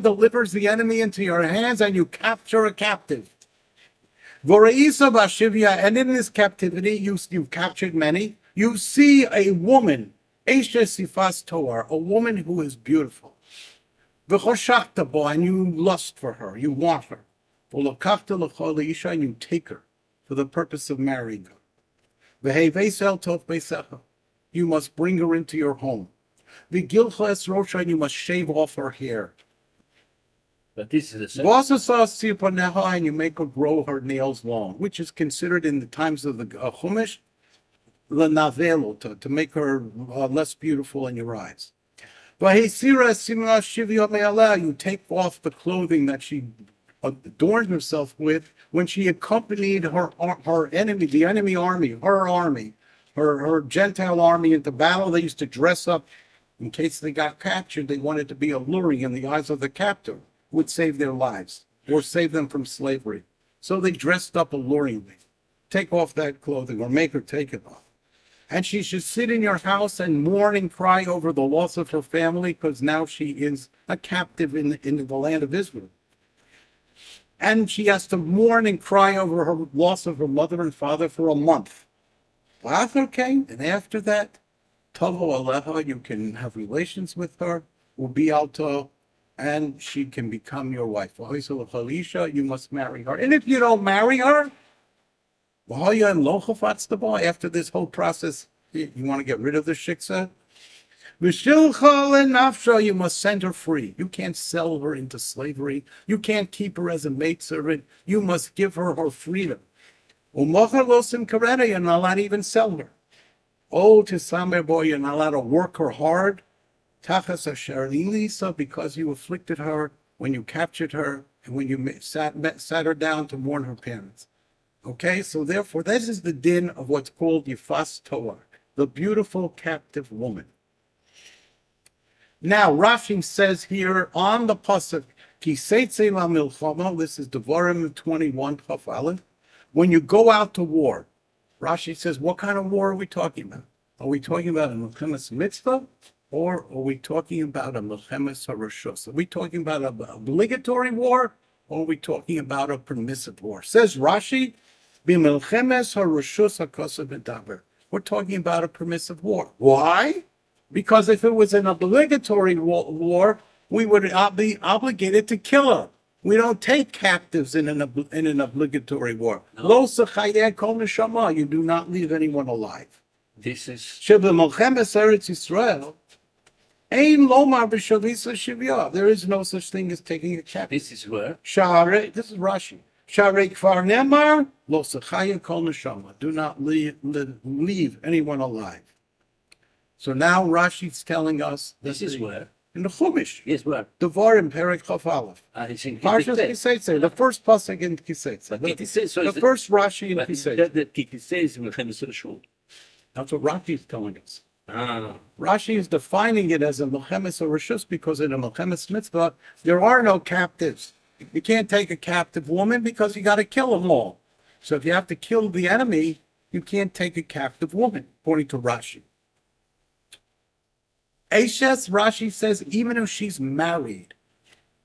delivers the enemy into your hands and you capture a captive. And in this captivity, you've captured many. You see a woman Esha sifas toar, a woman who is beautiful. V'choshachta bo, and you lust for her, you want her. V'lokachta l'chol isha, and you take her for the purpose of marrying her. V'hevesel tov beisecha, you must bring her into your home. V'gilcha es rosha, and you must shave off her hair. But this is the same. V'asasa sipaneha, and you make her grow her nails long, which is considered in the times of the Chumash, l'navelo, to make her less beautiful in your eyes. You take off the clothing that she adorned herself with when she accompanied her enemy, the enemy army, her Gentile army into battle. They used to dress up in case they got captured. They wanted to be alluring in the eyes of the captor, who would save their lives or save them from slavery. So they dressed up alluringly. Take off that clothing or make her take it off. And she should sit in your house and mourn and cry over the loss of her family, because now she is a captive in the land of Israel. And she has to mourn and cry over her loss of her mother and father for a month. That's okay. And after that, Tavo Aleha, you can have relations with her, will be alto, and she can become your wife. You must marry her. And if you don't marry her, after this whole process, you want to get rid of the shiksa? You must send her free. You can't sell her into slavery. You can't keep her as a maidservant. You must give her her freedom. You're not allowed to even sell her. You're not allowed to work her hard. Because you afflicted her when you captured her and when you sat her down to mourn her parents. Okay, so therefore, this is the din of what's called Yifas Toar, the beautiful captive woman. Now, Rashi says here on the pasuk, Kiseitze la milchama, this is Devarim 21, Chaf Aleph, when you go out to war, Rashi says, what kind of war are we talking about? Are we talking about a Milchemes Mitzvah, or are we talking about a Milchemes Harashos? Are we talking about an obligatory war, or are we talking about a permissive war? Says Rashi, we're talking about a permissive war. Why? Because if it was an obligatory war, we would be obligated to kill her. We don't take captives in an obligatory war. Lo sechayeh kol neshama. You do not leave anyone alive. This is Shebemilchemes Eretz Yisrael, ein lomar b'shavisa shivya. There is no such thing as taking a captive. this is where This is Rashi. Sharei kvar nemar lo sechayeh kol neshama. Do not leave anyone alive. So now Rashi's telling us this is where in the Chumash, yes where Devarim Perek Chaf Aleph, it's in Parshas Kitise. Kiseitze, the first pasuk in Kiseitze, But Kitise, so the first Rashi in but Kiseitze. the Kitise is Milchemes Rashul. That's what Rashi is telling us. Ah, Rashi is defining it as a Milchemes or Rishus because in a Milchemes Mitzvah there are no captives. You can't take a captive woman because you got to kill them all. So if you have to kill the enemy, you can't take a captive woman, according to Rashi. Eshes, Rashi says, even if she's married,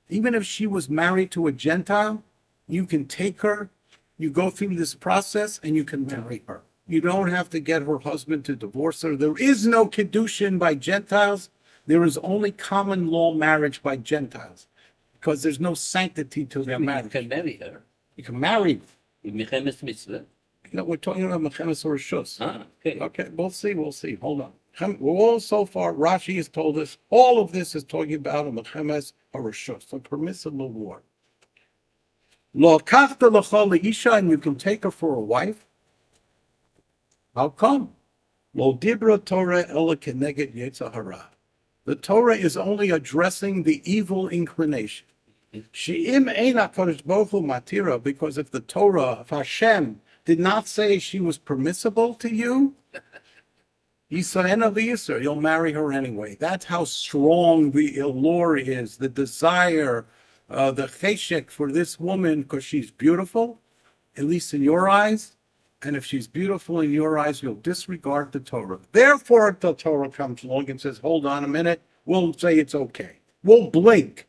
even if she was married to a Gentile, you can take her, you go through this process, and you can marry her. You don't have to get her husband to divorce her. There is no Kiddushin by Gentiles. There is only common law marriage by Gentiles, because there's no sanctity to their you marriage. can marry her You can marry. in Milchemes Mitzvah. No, we're talking about Mechemes or Rishus. Ah, okay. Okay, we'll see. Hold on. We're all so far, Rashi has told us, all of this is talking about a Mechemes or Rishus, a permissible war. Lo kachta l'chol leisha, and you can take her for a wife. How come? Lo dibra Torah ela keneged yetzer hara. The Torah is only addressing the evil inclination. She'im ein HaKadosh Baruch Hu matira, because if the Torah of Hashem did not say she was permissible to you, you'll marry her anyway. That's how strong the allure is, the desire, the cheshek for this woman, because she's beautiful, at least in your eyes. And if she's beautiful in your eyes, you'll disregard the Torah. Therefore, the Torah comes along and says, hold on a minute, we'll say it's okay. We'll blink.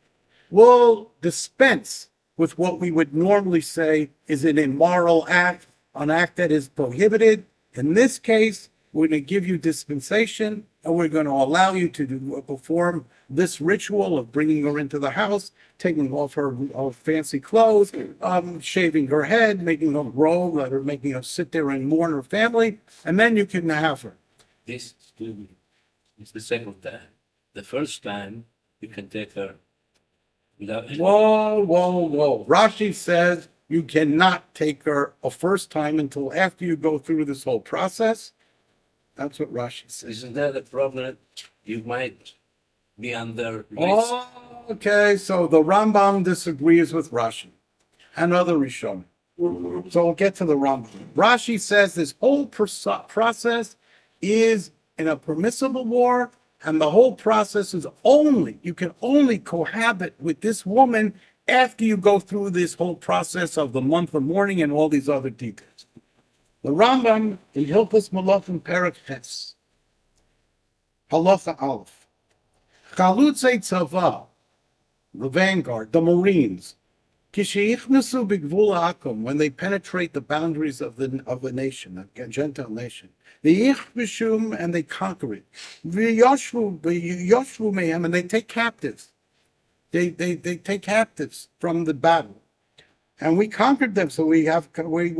We'll dispense with what we would normally say is an immoral act, an act that is prohibited. In this case, we're going to give you dispensation, and and we're going to allow you to perform this ritual of bringing her into the house, taking off her fancy clothes, shaving her head, making her grow, making her sit there and mourn her family, and then you can have her. This is the second time. The first time, you can take her without... Whoa. Rashi says you cannot take her a first time until after you go through this whole process. That's what Rashi says. Isn't that a problem? You might be under risk. Oh, okay, so the Rambam disagrees with Rashi and other Rishonim. So we'll get to the Rambam. Rashi says this whole process is in a permissible war, and the whole process is you can only cohabit with this woman after you go through this whole process of the month of mourning and all these other details. The Rambam in Hilchos Malachim Perek Ches, Halacha Aleph, Chalutzei Tzava, the vanguard, the Marines, Kishichnusu b'gvul ha'akum, when they penetrate the boundaries of a nation, a Gentile nation, the Yichbishum, and they conquer it, V'yoshvu mehem, and they take captives. They take captives from the battle. And we conquered them, so we conquered we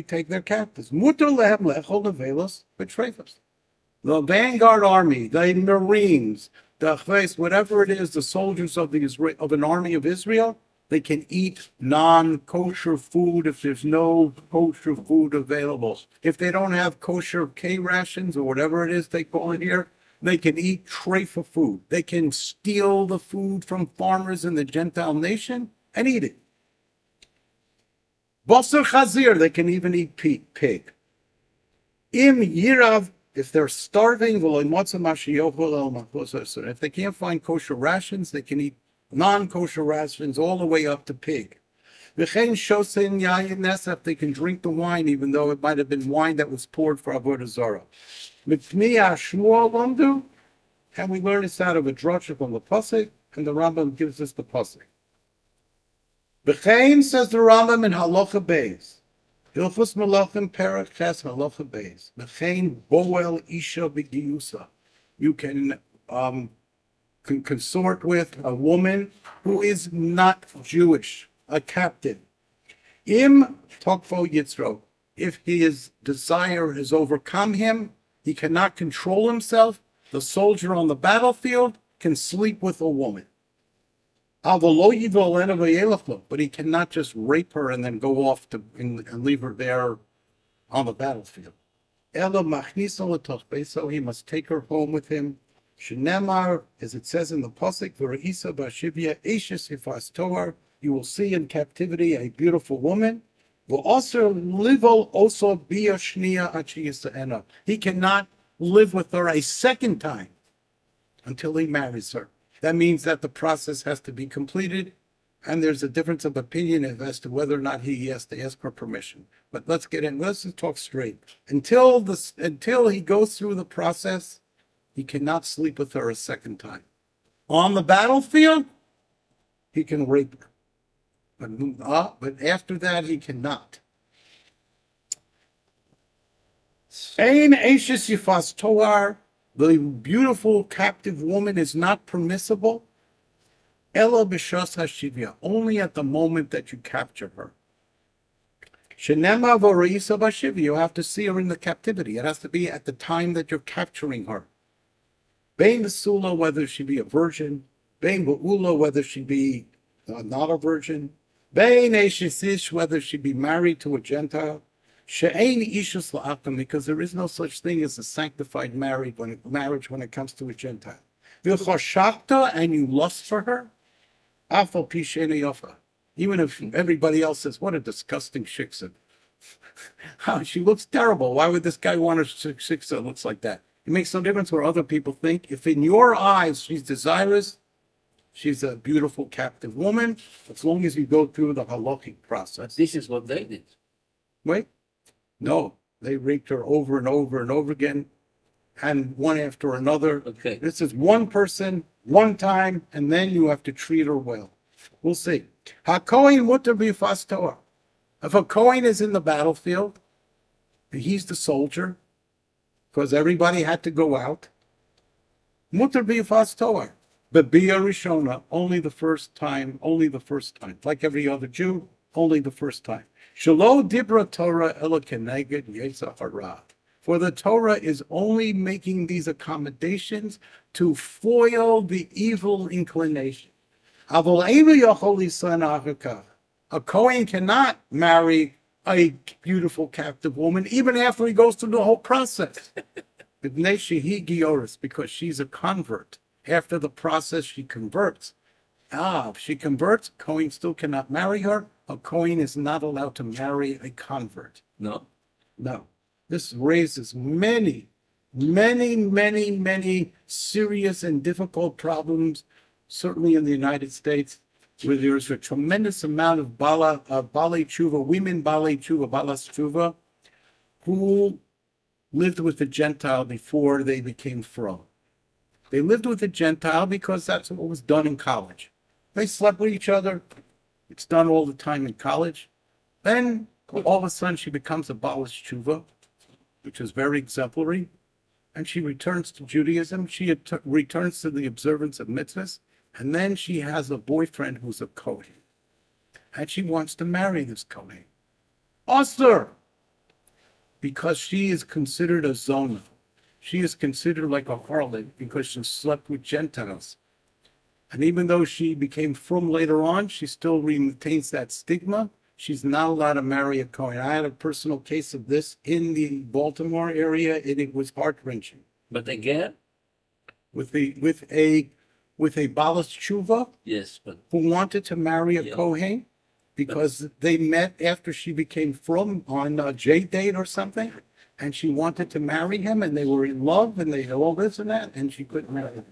take their captives. Mutar lehem lechol nevelos b'treifos. The vanguard army, the Marines, the Chves, whatever it is, the soldiers of an army of Israel, they can eat non-kosher food if there's no kosher food available. If they don't have kosher K rations or whatever it is they call it here, they can eat treifa food. They can steal the food from farmers in the Gentile nation and eat it. Basar chazir, they can even eat pig. Im yirav, if they're starving, if they can't find kosher rations, they can eat non-kosher rations all the way up to pig. They can drink the wine, even though it might have been wine that was poured for Avodah Zarah. And we learn this out of a drasha from the pasuk, and the Rambam gives us the pasuk. B'chein, says the Rambam in Halacha Beis, Hilchos Malachim Perek Ches Halacha Beis. B'chein boel isha b'giyusa. You can consort with a woman who is not Jewish, a captive. Im tokfo yitzro. If his desire has overcome him, he cannot control himself. The soldier on the battlefield can sleep with a woman. But he cannot just rape her and then go off and leave her there on the battlefield. So he must take her home with him. Shenemar, as it says in the pasuk, you will see in captivity a beautiful woman. He cannot live with her a second time until he marries her. That means that the process has to be completed, and there's a difference of opinion as to whether or not he has to ask her permission. But let's just talk straight. Until he goes through the process, he cannot sleep with her a second time. On the battlefield, he can rape her. But after that, he cannot. Ein Eishes Yifas Toar, the beautiful captive woman is not permissible. Ela b'shas hashivya, only at the moment that you capture her. Shenema v'reisa b'shivya, you have to see her in the captivity. It has to be at the time that you're capturing her. Bein b'sula, whether she be a virgin. Bein b'ula, whether she be not a virgin. Bein eishesish, whether she be married to a Gentile. She'ein ishus la'akim, because there is no such thing as a sanctified marriage when it comes to a Gentile. V'choshakta, and you lust for her. Afal pi she'eina yofa. Even if everybody else says, what a disgusting shiksa. She looks terrible. Why would this guy want a shiksa that looks like that? It makes no difference what other people think. If in your eyes she's desirous, she's a beautiful captive woman, as long as you go through the halachic process. This is what they did. Wait. No, they raped her over and over and over again, and one after another. Okay. This is one person, one time, and then you have to treat her well. We'll see. HaKohen mutar b'yifas toar. If a Kohen is in the battlefield, he's the soldier, because everybody had to go out. Mutter b'yifas toar. B'biyah rishona, only the first time. Like every other Jew, only the first time. Shelo dibra Torah ela keneged yetzer hara. For the Torah is only making these accommodations to foil the evil inclination. Avol einu yachol lisan achakach. A Kohen cannot marry a beautiful captive woman even after he goes through the whole process. Because she's a convert. After the process, she converts. If she converts, Kohen still cannot marry her. A Kohen is not allowed to marry a convert. No. No. This raises many, many, many, many serious and difficult problems, certainly in the United States, where there's a tremendous amount of balei tshuva, women balei tshuva, balas tshuva, who lived with a Gentile before they became frum. They lived with a Gentile because that's what was done in college. They slept with each other. It's done all the time in college. Then, all of a sudden, she becomes a balas tshuva, which is very exemplary, and she returns to Judaism. She returns to the observance of mitzvahs, and then she has a boyfriend who's a Kohen, and she wants to marry this Kohen. Osir! Because she is considered a zona. She is considered like a harlot because she slept with Gentiles. And even though she became frum later on, she still retains that stigma. She's not allowed to marry a Kohen. I had a personal case of this in the Baltimore area, and it was heart-wrenching. But again? With a balas tshuva, Yes, but who wanted to marry a Kohen because they met after she became frum on a J date or something, and she wanted to marry him, and they were in love, and they had all this and that, and she couldn't marry him.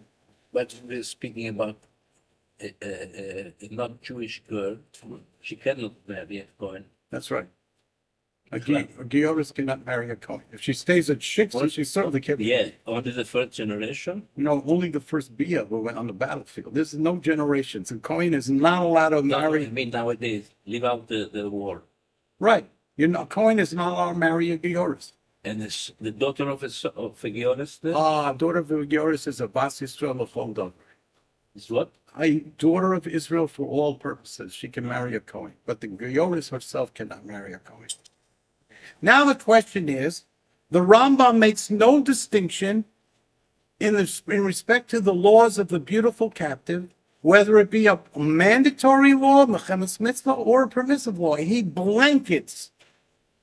but we're speaking about a not-Jewish girl. She cannot marry a Kohen. That's right. A Gioris cannot marry a Kohen. If she stays at Shiksa, she certainly can't. Yeah, only the first generation. No, only the first Bia who went on the battlefield. There's no generations. A Kohen is not allowed to No, marry. I mean nowadays, leave out the war. Right. Kohen is not allowed to marry a Gioris. And the daughter of a Gioris there Daughter of a Gioris is a Bas Yisrael L'chol Davar. is what? A daughter of Israel for all purposes. She can marry a Kohen. But the Gioris herself cannot marry a Kohen. Now the question is, the Rambam makes no distinction in respect to the laws of the beautiful captive, whether it be a mandatory law, mechemes mitzvah, or a permissive law. He blankets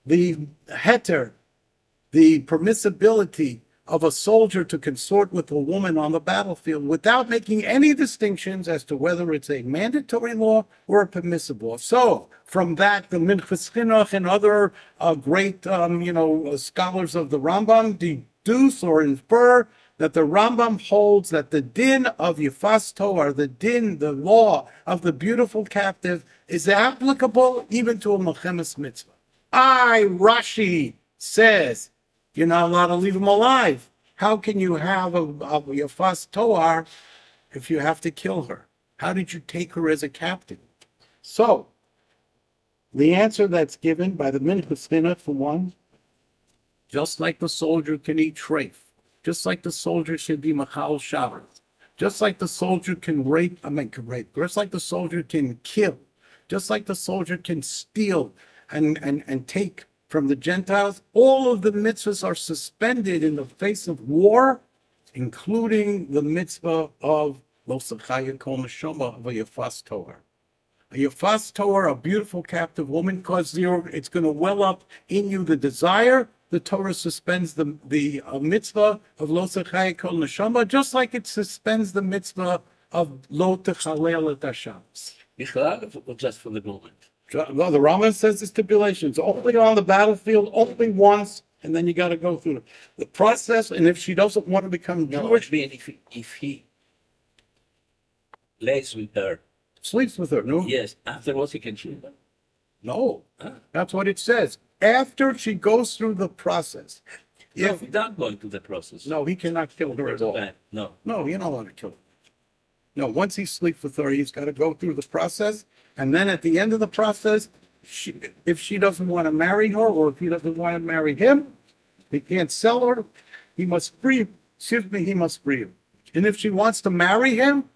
the heter, the permissibility of a soldier to consort with a woman on the battlefield without making any distinctions as to whether it's a mandatory law or a permissive law. So, from that, the Minchas Chinuch and other great, scholars of the Rambam deduce or infer that the Rambam holds that the din of Yifas Toar, the law of the beautiful captive, is applicable even to a mechemes mitzvah. Rashi says, you're not allowed to leave him alive. How can you have a Yifas Toar if you have to kill her? How did you take her as a captive? So, the answer that's given by the Minchas Chinuch, for one, just like the soldier can eat treif, just like the soldier should be machal Shabbos, just like the soldier can just like the soldier can kill, just like the soldier can steal and take from the Gentiles, all of the mitzvahs are suspended in the face of war, including the mitzvah of lo sechaya kol neshama of a Yifas Toar. A Yifas Toar, a beautiful captive woman, because it's going to well up in you the desire. The Torah suspends the mitzvah of lo sechaya kol neshama, just like it suspends the mitzvah of lo techalel et hashabbos. Bichlal or just for the moment? Well, the Rambam says the stipulations only on the battlefield, only once, and then you got to go through the process. And if she doesn't want to become Jewish, I mean, if he lays with her, sleeps with her. No, yes, afterwards he can shoot her. no, that's what it says. After she goes through the process, No, without going through the process. no, he cannot kill her at all. No. No, you're not allowed to kill her. No, once he sleeps with her, he's got to go through the process. And then at the end of the process, if she doesn't want to marry her, or if he doesn't want to marry him, he can't sell her. He must free her. And if she wants to marry him,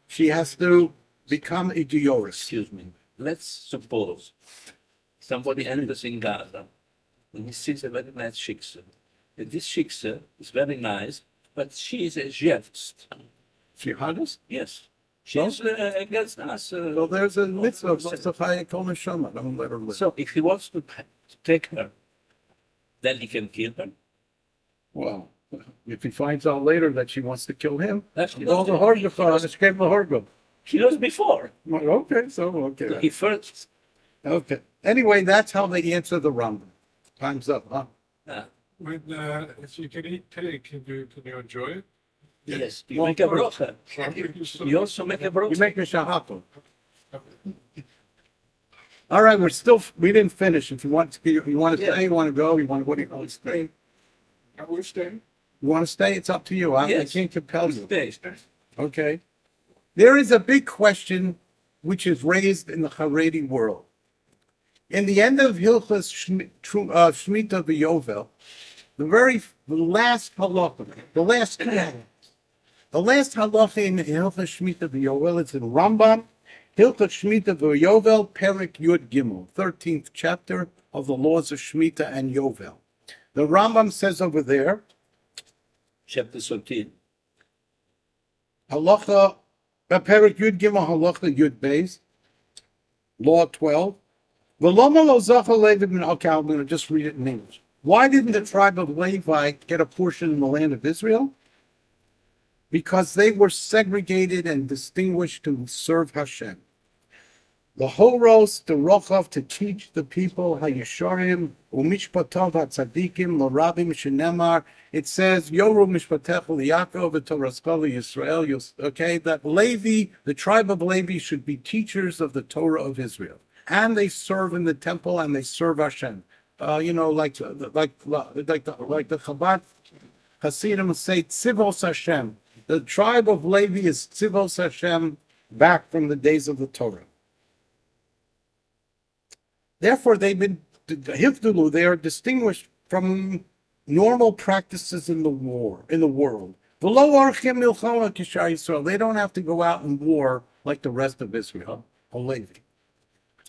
she has to become a Gioris. Excuse me. Let's suppose somebody enters in Gaza and he sees a very nice shiksa. And this shiksa is very nice, but she is a jihadist. Jihadist? Yes. She's against us. Well, there's a mitzvah of Losachaya Kol Neshama. Don't let her live. So if he wants to take her, then he can kill her. Well, if he finds out later that she wants to kill him, That's all the Horgafah, escape the Horgo. She knows before. Okay, so, okay. He first. Okay. Anyway, that's how they answer the Rambam. Time's up, huh? When, if you can eat pig, can you enjoy it? Yes. You make a brocha. You also make a You brocha. make a shahato. All right, we didn't finish. If you want to stay, you want to go, what do you want to stay? I will stay. You want to stay? It's up to you. I Yes. can't compel you. Stay. Okay. There is a big question which is raised in the Haredi world. In the end of Hilchas Shemitah V'Yovel, the last halacha, the last halacha in Hilchas Shemitah V'Yovel, it's in Rambam, Hilchas Shemitah V'Yovel, Perek Yud Gimel, 13th chapter of the laws of Shemitah and Yovel. The Rambam says over there, Chapter 13. Halacha, Perek Yud Gimel, Halacha Yud Beis, Law 12. Okay, I'm going to just read it in English. Why didn't the tribe of Levi get a portion in the land of Israel? Because they were segregated and distinguished to serve Hashem. The Horos, the Rochav, to teach the people, Hayesharim, Umishpatav HaTzadikim, L'Rabim Shenemar. It says, Yoru Mishpatecha L'Yakov, V'Torascha Yisrael. Okay, that Levi, the tribe of Levi, should be teachers of the Torah of Israel. And they serve in the temple and they serve Hashem. Like the Chabad Hasidim say, Tzivos Hashem. The tribe of Levi is Tzivos Hashem, back from the days of the Torah. Therefore, they are distinguished from normal practices in the world. They don't have to go out and war like the rest of Israel, or Levi.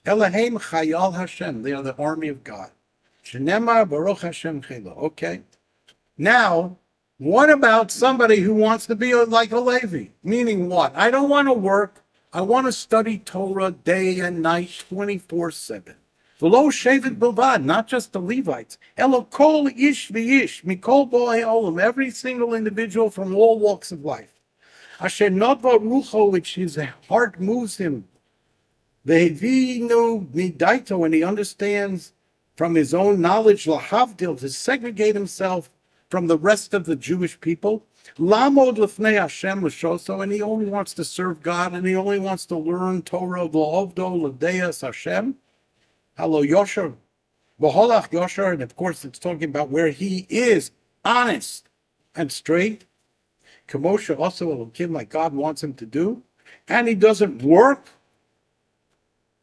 Elohim Chayal Hashem, they are the army of God. Shenemar Baruch Hashem Chelo. Okay. Now, what about somebody who wants to be like a Levi? Meaning what? I don't want to work. I want to study Torah day and night, 24/7. V'lo shevet bilvad, not just the Levites. Elo kol ish v'ish, mikol bo'ei olam, every single individual from all walks of life. Asher nodva rucho, which his heart moves him. Vehivinu midaito, and he understands from his own knowledge, lahavdil, to segregate himself from the rest of the Jewish people. Lamod lefnei Hashem l'shoso, and he only wants to serve God, and he only wants to learn Torah v'lovdo l'deas Hashem. Halo yosher, v'holach yosher, and of course it's talking about where he is honest and straight. Kamosha also Elokim, like God wants him to do, and he doesn't work.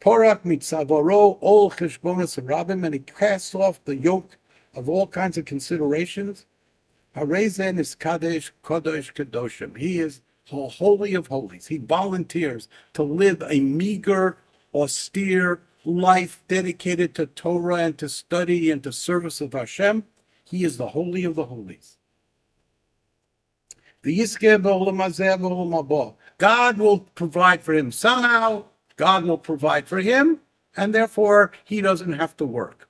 Porak mitzavoro ol cheshbonos rabim, and he casts off the yoke of all kinds of considerations. Harezen is kadesh kodesh kadoshim. He is holy of holies. He volunteers to live a meager, austere life dedicated to Torah and to study and to service of Hashem. He is the holy of the holies. God will provide for him somehow. God will provide for him, and therefore he doesn't have to work.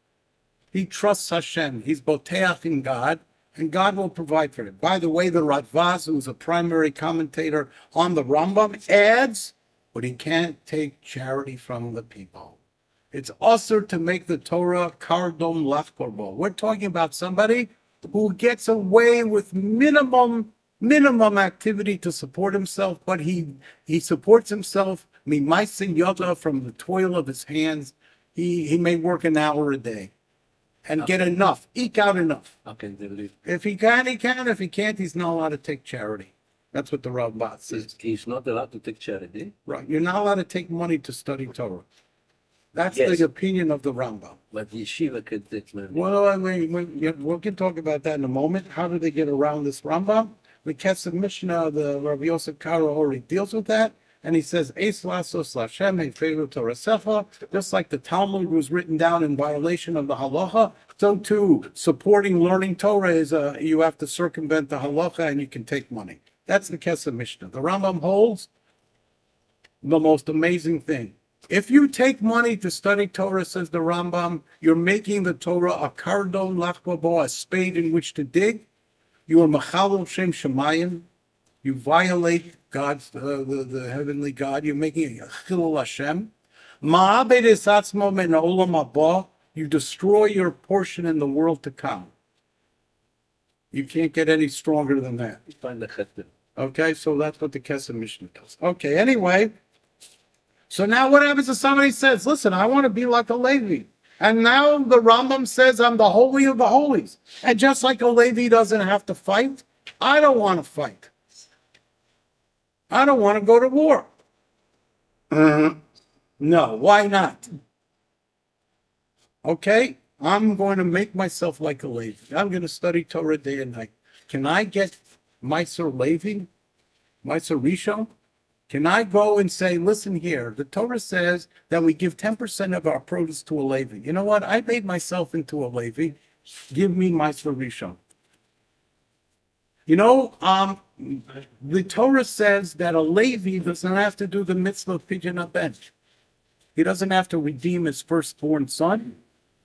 He trusts Hashem. He's boteach in God, and God will provide for him. By the way, the Radvaz, who's a primary commentator on the Rambam, adds, but he can't take charity from the people. It's also to make the Torah kardom lachkorbo. We're talking about somebody who gets away with minimum activity to support himself, but he supports himself Mimaisin yoda, from the toil of his hands. He may work an hour a day and get enough, eke out enough. If he can, he can. If he can't, he's not allowed to take charity. That's what the Rabbi says. He's not allowed to take charity. Right. You're not allowed to take money to study Torah. That's Yes. the opinion of the Rambam. But yeshiva could take money. Well, we can talk about that in a moment. How do they get around this Rambam? The Kesef Mishnah, the Rabbi Yosef Karo already deals with that. And he says, Eis lasos Lashem, Hefeiru Torasecha, just like the Talmud was written down in violation of the Halacha, so too, supporting learning Torah is you have to circumvent the Halacha and you can take money. That's the Kesef Mishnah. The Rambam holds the most amazing thing. If you take money to study Torah, says the Rambam, you're making the Torah a kardon lachbabo, a spade in which to dig. You are machalel shem shemayim. You violate God's, the heavenly God. You're making a chilul Hashem. Ma'abed es atzmo min ha'olam haba. You destroy your portion in the world to come. You can't get any stronger than that. Find the chetim. Okay, so that's what the Kesef Mishnah does. Okay, anyway. So now what happens if somebody says, listen, I want to be like a Levi. And now the Rambam says I'm the holy of the holies. And just like a Levi doesn't have to fight, I don't want to fight. I don't want to go to war. No, why not? Okay, I'm going to make myself like a Levi. I'm going to study Torah day and night. Can I get Meiser Levi? Meiser Rishon? Can I go and say, listen here, the Torah says that we give 10% of our produce to a Levi. You know what? I made myself into a Levi. Give me Meiser Rishon. You know, the Torah says that a Levi doesn't have to do the mitzvah of Pidyon HaBen. He doesn't have to redeem his firstborn son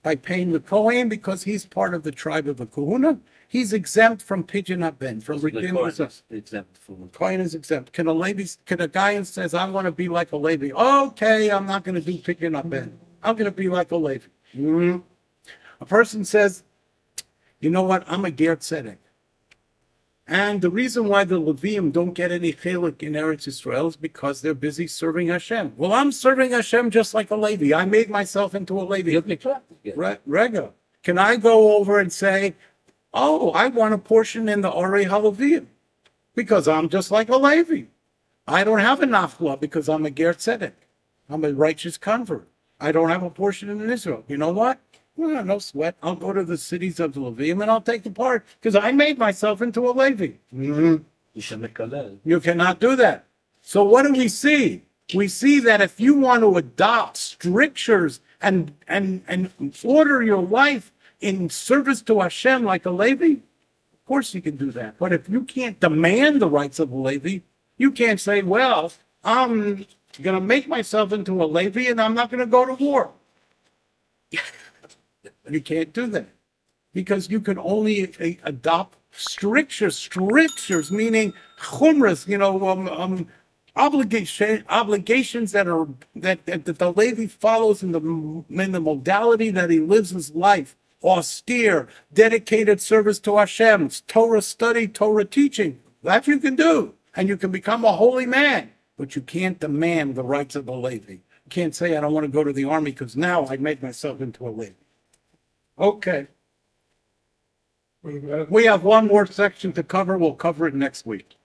by paying the Kohen because he's part of the tribe of the Kahuna. He's exempt from Pidyon HaBen, from redeeming his son. Exempt from Kohen is exempt. Can a guy who says, I want to be like a Levi, okay, I'm not going to do Pidyon HaBen. I'm going to be like a Levi. A person says, you know what, I'm a Ger Tzedek. And the reason why the Levium don't get any chelik in Eretz Yisrael is because they're busy serving Hashem. Well, I'm serving Hashem just like a Levi. I made myself into a Levi. Rega, can I go over and say, oh, I want a portion in the Orei HaLevium because I'm just like a Levi. I don't have a NACHLAOT because I'm a Ger Tzedek. I'm a righteous convert. I don't have a portion in Israel. You know what? Well, no sweat. I'll go to the cities of the Levium and I'll take the part because I made myself into a Levi. You cannot do that. So what do we see? We see that if you want to adopt strictures and order your life in service to Hashem like a Levi, of course you can do that. But if you can't demand the rights of a Levi, you can't say, well, I'm going to make myself into a Levi and I'm not going to go to war. You can't do that because you can only adopt strictures, meaning chumras, obligations that the Levi follows in the modality that he lives his life, austere, dedicated service to Hashem, Torah study, Torah teaching. That you can do, and you can become a holy man, but you can't demand the rights of a Levi. You can't say, I don't want to go to the army because now I made myself into a Levi. Okay. We have one more section to cover. We'll cover it next week.